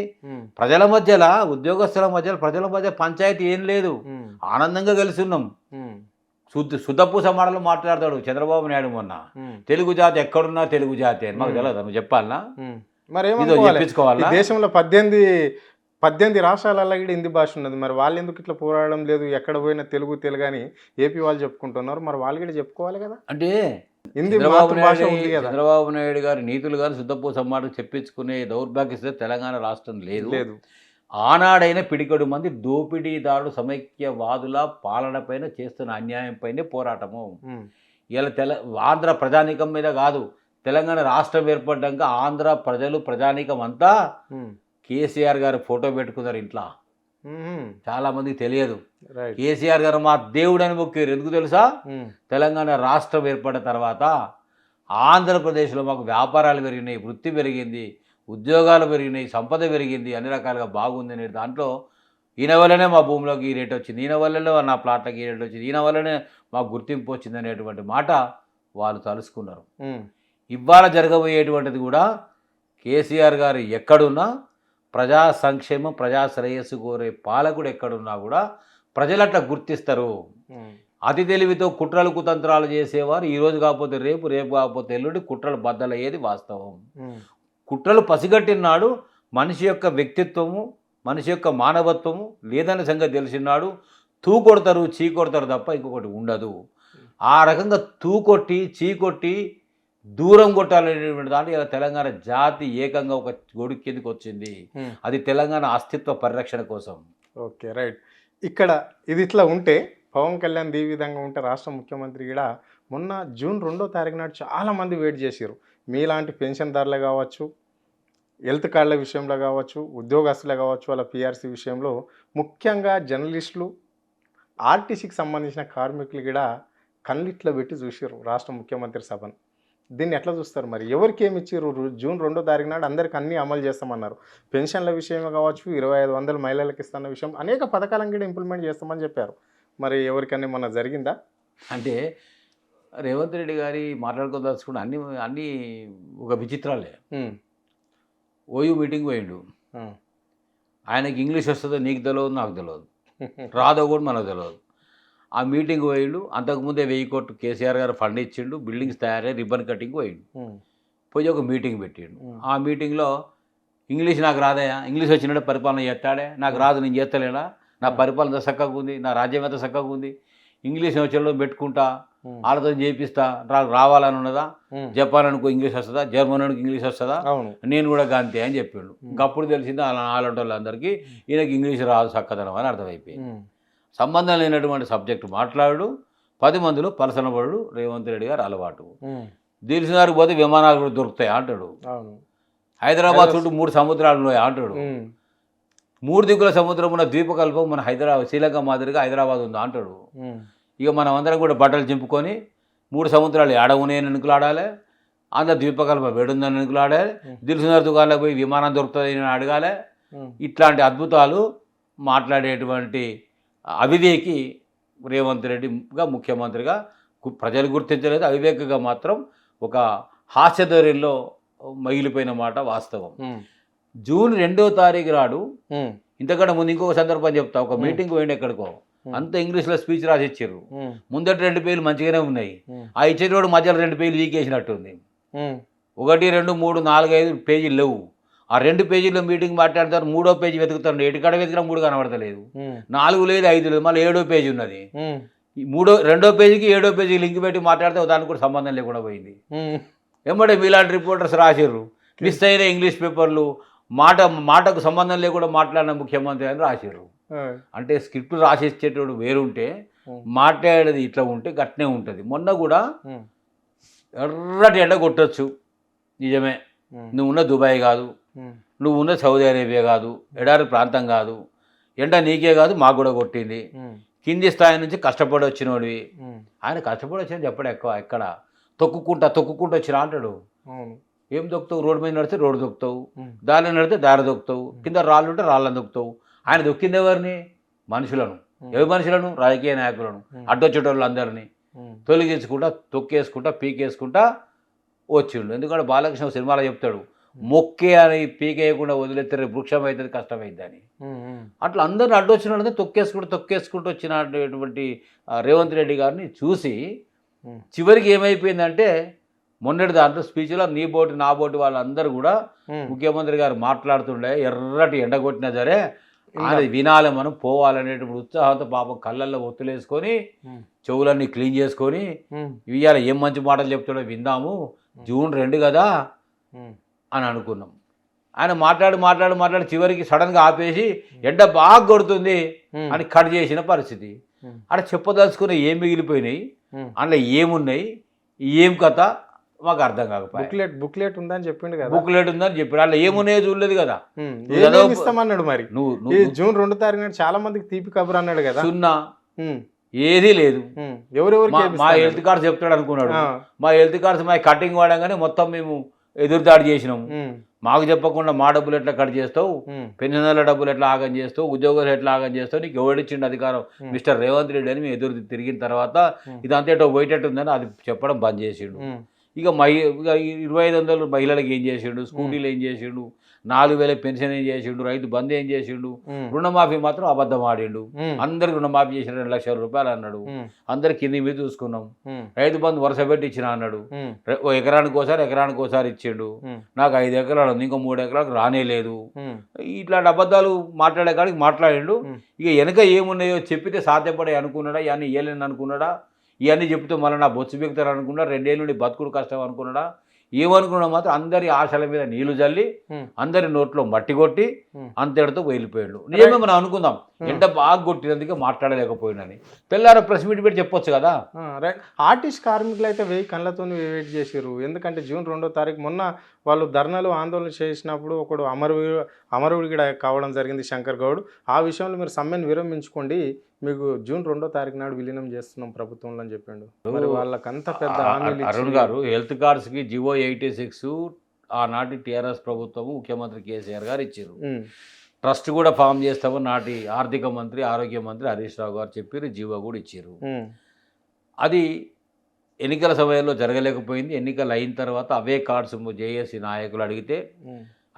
ప్రజల మధ్యలో, ఉద్యోగస్తుల మధ్యలో, ప్రజల మధ్య పంచాయతీ ఏం లేదు. ఆనందంగా కలిసి ఉన్నాం. శుద్ధపూస మాటలు మాట్లాడతాడు చంద్రబాబు నాయుడు మొన్న. తెలుగు జాతి ఎక్కడున్నా తెలుగు జాతి అని మాకు తెలియదు, నువ్వు చెప్పాలనా? మరి ఇదో చెప్పించుకోవాలా? దేశంలో 18 రాష్ట్రాలలో కూడా హిందీ భాష ఉన్నది. మరి వాళ్ళు ఎందుకు ఇట్లా పోరాడడం లేదు? ఎక్కడ పోయినా తెలుగు అని ఏపీ వాళ్ళు చెప్పుకుంటున్నారు. మరి వాళ్ళు కూడా చెప్పుకోవాలి కదా. అంటే హిందీ మాతృభాష ఉంది కదా. చంద్రబాబు నాయుడు గారి నీతులు కానీ శుద్ధపూస మాటలు చెప్పించుకునే దౌర్భాగ్య తెలంగాణ రాష్ట్రం లేదు. ఆనాడైన పిడికడు మంది దోపిడీదారుడు సమైక్యవాదుల పాలనపైన చేస్తున్న అన్యాయంపైనే పోరాటము. ఇలా ఆంధ్ర ప్రజానీకం మీద కాదు, తెలంగాణ రాష్ట్రం ఏర్పడ్డాక ఆంధ్ర ప్రజలు ప్రజానీకం అంతా కేసీఆర్ గారు ఫోటో పెట్టుకున్నారు ఇంట్లో. చాలా మందికి తెలియదు. కేసీఆర్ గారు మా దేవుడని మొక్కారు. ఎందుకు తెలుసా? తెలంగాణ రాష్ట్రం ఏర్పడిన తర్వాత ఆంధ్రప్రదేశ్లో మాకు వ్యాపారాలు పెరిగినాయి, వృత్తి పెరిగింది, ఉద్యోగాలు పెరిగినాయి, సంపద పెరిగింది, అన్ని రకాలుగా బాగుంది అనే దాంట్లో ఈయన వల్లనే మా భూమిలోకి ఈ రేట్ వచ్చింది, ఈయన వల్లనే నా ప్లాట్లకి ఈ రేట్ వచ్చింది, ఈయన వల్లనే మాకు గుర్తింపు వచ్చింది అనేటువంటి మాట వాళ్ళు తలుసుకున్నారు. ఇవాళ జరగబోయేటువంటిది కూడా కేసీఆర్ గారు ఎక్కడున్నా ప్రజా సంక్షేమం, ప్రజా శ్రేయస్సు కోరే పాలకుడు ఎక్కడున్నా కూడా ప్రజలు అట్లా గుర్తిస్తారు. అతి తెలివితో కుట్రలు కుతంత్రాలు చేసేవారు ఈరోజు కాకపోతే రేపు, రేపు కాకపోతే ఎల్లుండి కుట్రలు బద్దలయ్యేది వాస్తవం. కుట్రలు పసిగట్టినాడు మనిషి యొక్క వ్యక్తిత్వము, మనిషి యొక్క మానవత్వము లేదనే సంగతి తెలిసినాడు తూకొడతారు, చీకొడతారు తప్ప ఇంకొకటి ఉండదు. ఆ రకంగా తూకొట్టి చీకొట్టి దూరం కొట్టాలనేటువంటి దాంట్లో ఇలా తెలంగాణ జాతి ఏకంగా ఒక గొడుగు కిందకి వచ్చింది. అది తెలంగాణ అస్తిత్వ పరిరక్షణ కోసం. Okay, right. ఇక్కడ ఇది ఇట్లా ఉంటే పవన్ కళ్యాణ్ ఈ విధంగా ఉంటే రాష్ట్ర ముఖ్యమంత్రి కూడా మొన్న జూన్ 2వ తారీఖు నాడు చాలామంది వెయిట్ చేశారు. మీలాంటి పెన్షన్దారులు కావచ్చు, హెల్త్ కార్డుల విషయంలో కావచ్చు, ఉద్యోగస్తులు కావచ్చు, వాళ్ళ పిఆర్సీ విషయంలో ముఖ్యంగా జర్నలిస్టులు, ఆర్టీసీకి సంబంధించిన కార్మికులు కూడా కళ్ళిట్లో పెట్టి చూసారు రాష్ట్ర ముఖ్యమంత్రి సభను. దీన్ని ఎట్లా చూస్తారు? మరి ఎవరికి ఏమి ఇచ్చారు? జూన్ 2వ తారీఖు నాడు అందరికి అన్నీ అమలు చేస్తామన్నారు. పెన్షన్ల విషయమే కావచ్చు, 2500 మహిళలకు ఇస్తున్న విషయం, అనేక పథకాలను కూడా ఇంప్లిమెంట్ చేస్తామని చెప్పారు. మరి ఎవరికన్నా మొన్న జరిగిందా? అంటే రేవంత్ రెడ్డి గారి మాట్లాడుకోదలుచుకున్న అన్నీ ఒక విచిత్రాలే. ఓయూ మీటింగ్ పోయిండు, ఆయనకి ఇంగ్లీష్ వస్తుందో నీకు తెలియదు, నాకు తెలియదు, రాదో కూడా మనకు తెలియదు. ఆ మీటింగ్ పోయిండు. అంతకుముందే 1000 కోట్లు కేసీఆర్ గారు ఫండ్ ఇచ్చిండు, బిల్డింగ్స్ తయారై రిబ్బన్ కటింగ్ పోయిండు. పోయి ఒక మీటింగ్ పెట్టిండు. ఆ మీటింగ్లో ఇంగ్లీష్ నాకు రాదయా, ఇంగ్లీష్ వచ్చినట్టు పరిపాలన చేస్తాడే, నాకు రాదు, నేను చేస్తలేనా, నా పరిపాలన చక్కగా ఉంది, నా రాజ్యం ఎంత చక్కగా ఉంది, ఇంగ్లీష్ వచ్చేలో పెట్టుకుంటా, వాళ్ళతో చేపిస్తా, రావాలని ఉన్నదా, జపాన్ అనుకో ఇంగ్లీష్ వస్తుందా, జర్మన్ అనుకో ఇంగ్లీష్ వస్తుందా, నేను కూడా గంతే అని చెప్పిండు. ఇంకప్పుడు తెలిసింది అలాంటి వాళ్ళందరికీ ఈయనకి ఇంగ్లీష్ రాదు చక్కదనం అని అర్థమైపోయింది. సంబంధం లేనటువంటి సబ్జెక్టు మాట్లాడు, 10 మందిలో పలసనబడు రేవంత్ రెడ్డి గారు అలవాటు. దిల్సుఖ్నగర్కి పోతే విమానాలు కూడా దొరుకుతాయి అంటాడు. హైదరాబాద్ చుట్టూ 3 సముద్రాలు ఉన్నాయి అంటాడు. 3 దిక్కుల సముద్రం ఉన్న ద్వీపకల్పం మన హైదరాబాద్ శ్రీలంక మాదిరిగా హైదరాబాద్ ఉందా అంటాడు. ఇక మనం అందరం కూడా బట్టలు చింపుకొని 3 సముద్రాలు ఏడవునేని ఎన్నుకులాడాలి, అందరు ద్వీపకల్పం వేడుందని ఎన్నుకులాడాలి, దిల్సుఖ్నగర్ దుకాణంలో పోయి విమానం దొరుకుతుంది అని అడగాలి. ఇట్లాంటి అద్భుతాలు మాట్లాడేటువంటి అవివేకి రేవంత్ రెడ్డిగా ముఖ్యమంత్రిగా ప్రజలు గుర్తించలేదు. అవివేకగా మాత్రం ఒక హాస్యధోరణిలో మిగిలిపోయిన మాట వాస్తవం. జూన్ 2వ తారీఖు నాడు, ఇంతకంటే ముందు ఇంకొక సందర్భం చెప్తా, ఒక మీటింగ్ పోయింది ఎక్కడికో, అంత ఇంగ్లీష్లో స్పీచ్ రాసి ఇచ్చారు. ముందటి 2 పేజీలు మంచిగానే ఉన్నాయి, ఆ ఇచ్చేటోడు మధ్యలో 2 పేజీలు వీక్ వేసినట్టుంది. 1, 2, 3, 4, 5 పేజీలు లేవు. ఆ 2 పేజీల్లో మీటింగ్ మాట్లాడతారు, 3వ పేజీ వెతుకుతారు, ఎటుకాడ వెతికినా 3 కనబడతలేదు, 4 లేదు, 5 లేదు, మళ్ళీ 7వ పేజీ ఉన్నది. 2వ పేజీకి 7వ పేజీకి లింక్ పెట్టి మాట్లాడితే దానికి కూడా సంబంధం లేకుండా పోయింది. ఏమంటే మీలాంటి రిపోర్టర్స్ రాసిర్రు, మిస్ అయిన ఇంగ్లీష్ పేపర్లు, మాటకు సంబంధం లేకుండా మాట్లాడిన ముఖ్యమంత్రి అని రాసిర్రు. అంటే స్క్రిప్ట్ రాసిచ్చేటోడు వేరుంటే మాట్లాడేది ఇట్లా ఉంటే గట్నే ఉంటుంది. మొన్న కూడా ఎర్రటి ఎండ కొట్టచ్చు, నిజమే, నువ్వు ఉన్న దుబాయ్ కాదు, నువ్వు ఉన్న సౌదీ అరేబియా కాదు, ఎడారి ప్రాంతం కాదు, ఎండ నీకే కాదు మాకు కూడా కొట్టింది, కింది స్థాయి నుంచి కష్టపడి వచ్చినోడివి. ఆయన కష్టపడి వచ్చిన చెప్పడు ఎక్కడ తొక్కుకుంటా వచ్చినా అంటాడు. ఏం దొక్కుతావు? రోడ్డు మీద నడితే రోడ్డు దొక్కుతావు, దారిలో నడితే దారి దొక్కుతావు, కింద రాళ్ళు ఉంటే రాళ్ళని దొక్కుతావు. ఆయన దొక్కింది ఎవరిని? మనుషులను. ఎవరి మనుషులను రాజకీయ నాయకులను అడ్డొచ్చేటోళ్ళు అందరినీ తొలగించుకుంటా తొక్కేసుకుంటా పీకేసుకుంటా వచ్చిండు. ఎందుకంటే బాలకృష్ణ సినిమాలో చెప్తాడు, మొక్కే అని పీకేయకుండా వదిలేస్తే వృక్షం అవుతుంది కష్టమైంది అని. అట్లా అందరిని అడ్డొచ్చినట్టు తొక్కేసుకుంటూ వచ్చినటువంటి రేవంత్ రెడ్డి గారిని చూసి చివరికి ఏమైపోయిందంటే మొన్నటి దాంట్లో స్పీచ్లో నీ బోటి నా బోటి వాళ్ళందరూ కూడా ముఖ్యమంత్రి గారు మాట్లాడుతుండే ఎర్రటి ఎండగొట్టినా సరే అది వినాలి మనం పోవాలనేటువంటి ఉత్సాహంతో పాపం కళ్ళల్లో ఒత్తులేసుకొని చెవులన్నీ క్లీన్ చేసుకొని ఇవాళ ఏం మంచి మాటలు చెప్తాడో విందాము, జూన్ 2 కదా అని అనుకున్నాం. ఆయన మాట్లాడి చివరికి సడన్గా ఆపేసి ఎండ బాగా కొడుతుంది అని కట్ చేసిన పరిస్థితి. అక్కడ చెప్పదలుచుకున్న ఏం మిగిలిపోయినాయి, అందులో ఏమున్నాయి, ఏం కథ మాకు అర్థం కాకపోయింది. బుక్లెట్ ఉందని చెప్పిండు కదా, బుక్లెట్ ఉందని చెప్పాడు, అందులో ఏమున్నాయో చూడలేదు కదా. ఇస్తామన్నాడు మరి నువ్వు జూన్ 2 తారీఖు నాడు చాలా మందికి తీపి కబురు అన్నాడు కదా. సున్నా ఏదీ లేదు. ఎవరెవరు మా హెల్త్ కార్డ్స్ చెప్తాడు అనుకున్నాడు. మా హెల్త్ కార్డ్స్ మా కటింగ్ వాడంగానే మొత్తం మేము ఎదురుదాడి చేసినాము. మాకు చెప్పకుండా మా డబ్బులు ఎట్లా కట్ చేస్తావు, పెన్షనర్ల డబ్బులు ఎట్లా ఆగం చేస్తావు, ఉద్యోగులు ఎట్లా ఆగం చేస్తావు, నీకు ఎవడిచ్చిండు అధికారం మిస్టర్ రేవంత్ రెడ్డి అని మేము ఎదురు తిరిగిన తర్వాత ఇదంతా ఎటో పోయేటట్టు ఉందని అది చెప్పడం బంద్ చేసిండు. ఇక 2500 మహిళలకు ఏం చేసిండు, స్కూటీలు ఏం చేసిండు, 4000 పెన్షన్ ఏం చేసిండు, రైతు బంద్ ఏం చేసిండు, రుణమాఫీ మాత్రం అబద్ధం ఆడిండు. అందరికి రుణమాఫీ చేసిన 2 లక్షల రూపాయలు అన్నాడు. అందరికి కింది మీద చూసుకున్నాం. రైతు బంధు వరుస పెట్టి ఇచ్చిన అన్నాడు. ఎకరానికి ఒకసారి ఇచ్చిండు. నాకు 5 ఎకరాలు ఉంది, ఇంకో 3 ఎకరాలకు రానేలేదు. ఇట్లాంటి అబద్ధాలు మాట్లాడే కాడికి మాట్లాడిండు. ఇక వెనక ఏమున్నాయో చెప్పితే సాధ్యపడే అనుకున్నాడా, ఇవన్నీ ఇయ్యలేని అనుకున్నాడా, ఇవన్నీ చెప్తే మళ్ళీ నా బొచ్చు బిగుతారు అనుకున్నాడా, 2 ఏళ్ళ నుండి బతుకుడు కష్టం అనుకున్నాడా, ఏమనుకున్నా మాత్రం అందరి ఆశల మీద నీళ్లు జల్లి అందరి నోట్లో మట్టి కొట్టి అంతటితో వెళ్ళిపోయాడు. నిజమే మనం అనుకుందాం ఎండ బాగా కొట్టినందుకే మాట్లాడలేకపోయినని. తెల్లార ప్రెస్ మీట్ పెట్టి చెప్పొచ్చు కదా. ఆర్టిస్ట్ కార్మికులు అయితే 1000 కళ్ళతో వెయిట్ చేసారు. ఎందుకంటే జూన్ 2వ తారీఖు మొన్న వాళ్ళు ధర్నాలు ఆందోళన చేసినప్పుడు ఒకడు అమరవీరుడు కావడం జరిగింది, శంకర్ గౌడ్. ఆ విషయంలో మీరు సమ్మెను విరమించుకోండి, మీకు జూన్ 2వ తారీఖు నాడు విలీనం చేస్తున్నాం ప్రభుత్వంలో అని చెప్పిండు. మరి వాళ్ళకంత పెద్ద అరుణ్ గారు హెల్త్ కార్డ్స్కి జివో 86 ఆనాటి టీఆర్ఎస్ ప్రభుత్వము ముఖ్యమంత్రి కేసీఆర్ గారు ఇచ్చారు. ట్రస్ట్ కూడా ఫామ్ చేస్తాము నాటి ఆర్థిక మంత్రి ఆరోగ్య మంత్రి హరీష్ రావు గారు చెప్పారు, జివో కూడా ఇచ్చారు. అది ఎన్నికల సమయంలో జరగలేకపోయింది. ఎన్నికలు అయిన తర్వాత అవే కార్డ్స్ జేఏసీ నాయకులు అడిగితే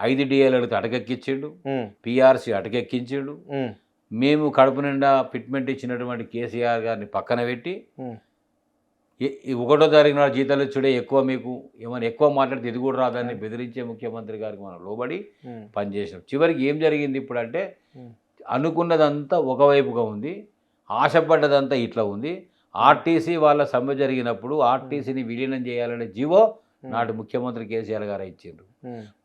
5 DAలు అడిగితే అటకెక్కించిండు, పిఆర్సీ అటకెక్కించిండు. మేము కడుపు నిండా ఫిట్మెంట్ ఇచ్చినటువంటి కేసీఆర్ గారిని పక్కన పెట్టి 1వ తారీఖు నాడు జీతాలు ఇచ్చుడే ఎక్కువ, మీకు ఏమైనా ఎక్కువ మాట్లాడితే ఇది కూడా రాదని బెదిరించే ముఖ్యమంత్రి గారికి మనం లోబడి పనిచేసాం. చివరికి ఏం జరిగింది ఇప్పుడు అంటే అనుకున్నదంతా ఒకవైపుగా ఉంది, ఆశపడ్డదంతా ఇట్లా ఉంది. ఆర్టీసీ వాళ్ళ సమ్మె జరిగినప్పుడు ఆర్టీసీని విలీనం చేయాలనే జీవో నాటి ముఖ్యమంత్రి కేసీఆర్ గారు ఇచ్చిండ్రు.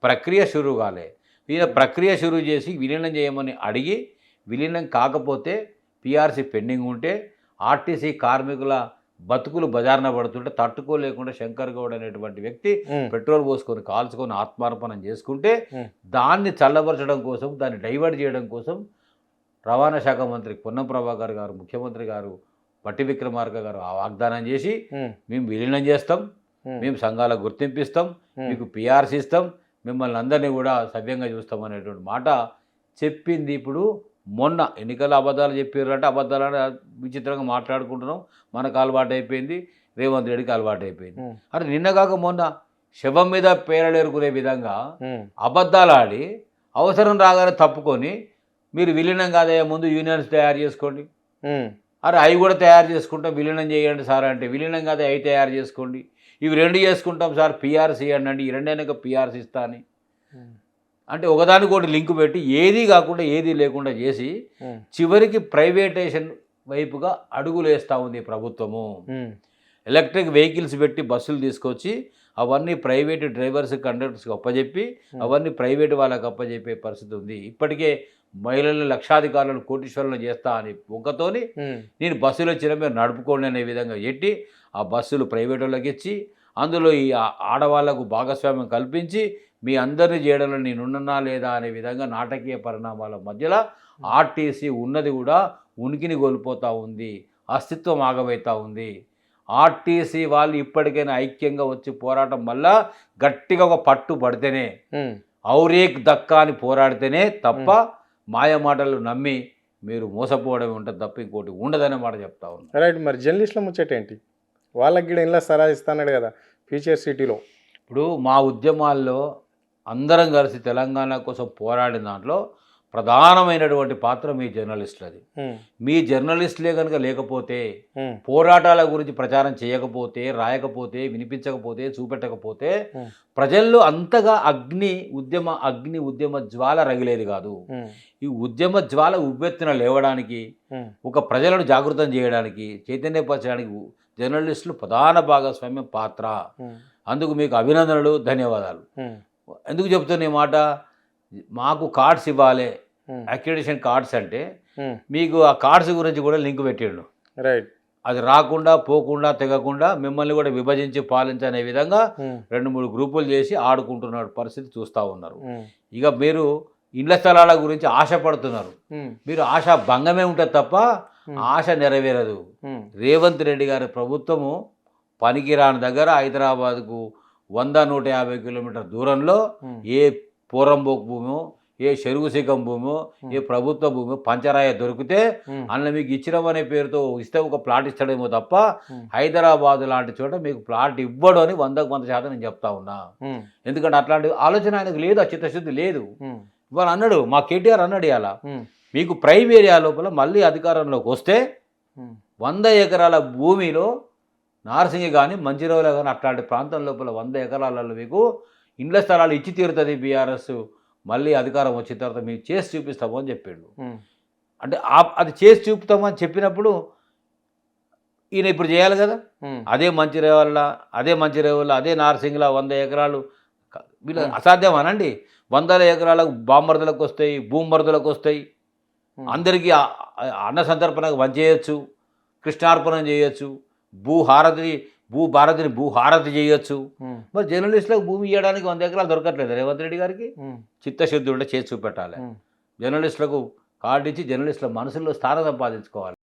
ప్రక్రియ షురూ కాలే. ఈయన ప్రక్రియ షురూ చేసి విలీనం చేయమని అడిగి విలీనం కాకపోతే పిఆర్సీ పెండింగ్ ఉంటే ఆర్టీసీ కార్మికుల బతుకులు బజార్న పడుతుంటే తట్టుకోలేకుండా శంకర్ గౌడ్ అనేటువంటి వ్యక్తి పెట్రోల్ పోసుకొని కాల్చుకొని ఆత్మార్పణం చేసుకుంటే దాన్ని చల్లబరచడం కోసం, దాన్ని డైవర్ట్ చేయడం కోసం రవాణా శాఖ మంత్రి పొన్నం ప్రభాకర్ గారు, ముఖ్యమంత్రి గారు పట్టి విక్రమార్క గారు ఆ వాగ్దానం చేసి మేము విలీనం చేస్తాం, మేము సంఘాలకు గుర్తింపిస్తాం, మీకు పిఆర్సీ ఇస్తాం, మిమ్మల్ని అందరినీ కూడా సవ్యంగా చూస్తాం అనేటువంటి మాట చెప్పింది. ఇప్పుడు మొన్న ఎన్నికల అబద్ధాలు చెప్పారంటే అబద్ధాలని విచిత్రంగా మాట్లాడుకుంటున్నాం. మనకు అలవాటు అయిపోయింది, రేవంత్ రెడ్డికి అలవాటు అయిపోయింది. అంటే నిన్న కాక మొన్న శవం మీద పేరలేరుకునే విధంగా అబద్ధాలు ఆడి అవసరం రాగానే తప్పుకొని మీరు విలీనం కాదయ్యా ముందు యూనియన్స్ తయారు చేసుకోండి, అరే అవి కూడా తయారు చేసుకుంటాం విలీనం చేయండి సార్ అంటే విలీనం కాదే అవి తయారు చేసుకోండి, ఇవి 2 చేసుకుంటాం సార్ పిఆర్సీ అనండి, ఈ 2 అయినాక పిఆర్సీ ఇస్తా అని అంటే ఒకదానికోటి లింక్ పెట్టి ఏదీ కాకుండా ఏదీ లేకుండా చేసి చివరికి ప్రైవేటైజేషన్ వైపుగా అడుగులు వేస్తూ ఉంది ప్రభుత్వము. ఎలక్ట్రిక్ వెహికల్స్ పెట్టి బస్సులు తీసుకొచ్చి అవన్నీ ప్రైవేటు డ్రైవర్స్ కండక్టర్స్కి అప్పచెప్పి అవన్నీ ప్రైవేటు వాళ్ళకి అప్పచెప్పే పరిస్థితి ఉంది. ఇప్పటికే మహిళలను లక్షాధికారులను కోటీశ్వరులను చేస్తా అని ఒక్కతోని నేను బస్సులు వచ్చిన మీరు నడుపుకోండి అనే విధంగా ఎట్టి ఆ బస్సులు ప్రైవేట్ వాళ్ళకి ఇచ్చి అందులో ఈ ఆడవాళ్లకు భాగస్వామ్యం కల్పించి మీ అందరినీ చేయడంలో నేనున్నా లేదా అనే విధంగా నాటకీయ పరిణామాల మధ్యలో ఆర్టీసీ ఉన్నది కూడా ఉనికిని కోల్పోతూ ఉంది, అస్తిత్వం ఆగమవుతూ ఉంది. ఆర్టీసీ వాళ్ళు ఇప్పటికైనా ఐక్యంగా వచ్చి పోరాటం వల్ల గట్టిగా ఒక పట్టు పడితేనే ఔరేక్ దక్కా అని పోరాడితేనే తప్ప మాయమాటలు నమ్మి మీరు మోసపోవడం ఉంటుంది తప్ప ఇంకోటి ఉండదనే మాట చెప్తా ఉన్నా. రైట్. మరి జర్నలిస్టుల ముచ్చట ఏంటి? వాళ్ళకి కూడా ఇంట్లో సలహా ఇస్తాన్నాడు కదా ఫ్యూచర్ సిటీలో. ఇప్పుడు మా ఉద్యమాల్లో అందరం కలిసి తెలంగాణ కోసం పోరాడిన దాంట్లో ప్రధానమైనటువంటి పాత్ర మీ జర్నలిస్టులది. మీ జర్నలిస్టులే కనుక లేకపోతే, పోరాటాల గురించి ప్రచారం చేయకపోతే, రాయకపోతే, వినిపించకపోతే, చూపెట్టకపోతే ప్రజల్లో అంతగా ఉద్యమ జ్వాల రగిలేది కాదు. ఈ ఉద్యమ జ్వాల ఉవ్వెత్తున లేవడానికి, ఒక ప్రజలను జాగృతం చేయడానికి, చైతన్యపరచడానికి జర్నలిస్టులు ప్రధాన భాగస్వామ్యం పాత్ర. అందుకు మీకు అభినందనలు, ధన్యవాదాలు. ఎందుకు చెప్తున్నా ఈ మాట? మాకు కార్డ్స్ ఇవ్వాలి, అక్రిడిటేషన్ కార్డ్స్ అంటే మీకు ఆ కార్డ్స్ గురించి కూడా లింక్ పెట్టిండు. రైట్. అది రాకుండా, పోకుండా, తెగకుండా మిమ్మల్ని కూడా విభజించి పాలించనే విధంగా 2-3 గ్రూపులు చేసి ఆడుకుంటున్న పరిస్థితి చూస్తూ ఉన్నారు. ఇక మీరు ఇళ్ల స్థలాల గురించి ఆశపడుతున్నారు. మీరు ఆశ భంగమే ఉంటుంది తప్ప ఆశ నెరవేరదు. రేవంత్ రెడ్డి గారి ప్రభుత్వము పనికిరాని దగ్గర హైదరాబాద్కు 100-150 కిలోమీటర్ దూరంలో ఏ పోరంబోక్ భూమో, ఏ చెరువు శిఖం భూమో, ఏ ప్రభుత్వ భూమో పంచరాయ దొరికితే అందులో మీకు ఇచ్చినమనే పేరుతో ఇస్తే ఒక ప్లాట్ ఇస్తాడేమో తప్ప హైదరాబాద్ లాంటి చోట మీకు ప్లాట్ ఇవ్వడు అని 100% నేను చెప్తా ఉన్నా. ఎందుకంటే అట్లాంటి ఆలోచన ఆయనకు లేదు, ఆ చిత్తశుద్ధి లేదు. ఇవాళ అన్నాడు, మా కేటీఆర్ అన్నాడు, ఇలా మీకు ప్రైమ్ ఏరియా లోపల మళ్ళీ అధికారంలోకి వస్తే 100 ఎకరాల భూమిలో నార్సింగి కానీ మంచిర్యాల కానీ అట్లాంటి ప్రాంతం లోపల 100 ఎకరాలలో మీకు ఇండ్ల స్థలాలు ఇచ్చి తీరుతుంది బీఆర్ఎస్ మళ్ళీ అధికారం వచ్చిన తర్వాత మీకు చేసి చూపిస్తాము అని చెప్పాడు. అంటే అది చేసి చూపుతామని చెప్పినప్పుడు ఈయన ఇప్పుడు చేయాలి కదా. అదే మంచిర్యాల అదే నార్సింగిలా 100 ఎకరాలు వీళ్ళు అసాధ్యం అనండి. 100 ఎకరాలకు బామ్మర్దులకు వస్తాయి, భూమర్దులకు వస్తాయి. అందరికీ అన్న సంతర్పణకు చేయొచ్చు, కృష్ణార్పణం చేయొచ్చు, భూభారతిని భూహారతి చేయొచ్చు. మరి జర్నలిస్టులకు భూమి ఇవ్వడానికి 100 ఎకరాలు దొరకట్లేదు రేవంత్ రెడ్డి గారికి. చిత్తశుద్ధి ఉంటే చేసి చూపెట్టాలి. జర్నలిస్టులకు కార్డు ఇచ్చి జర్నలిస్టుల మనసుల్లో స్థానం సంపాదించుకోవాలి.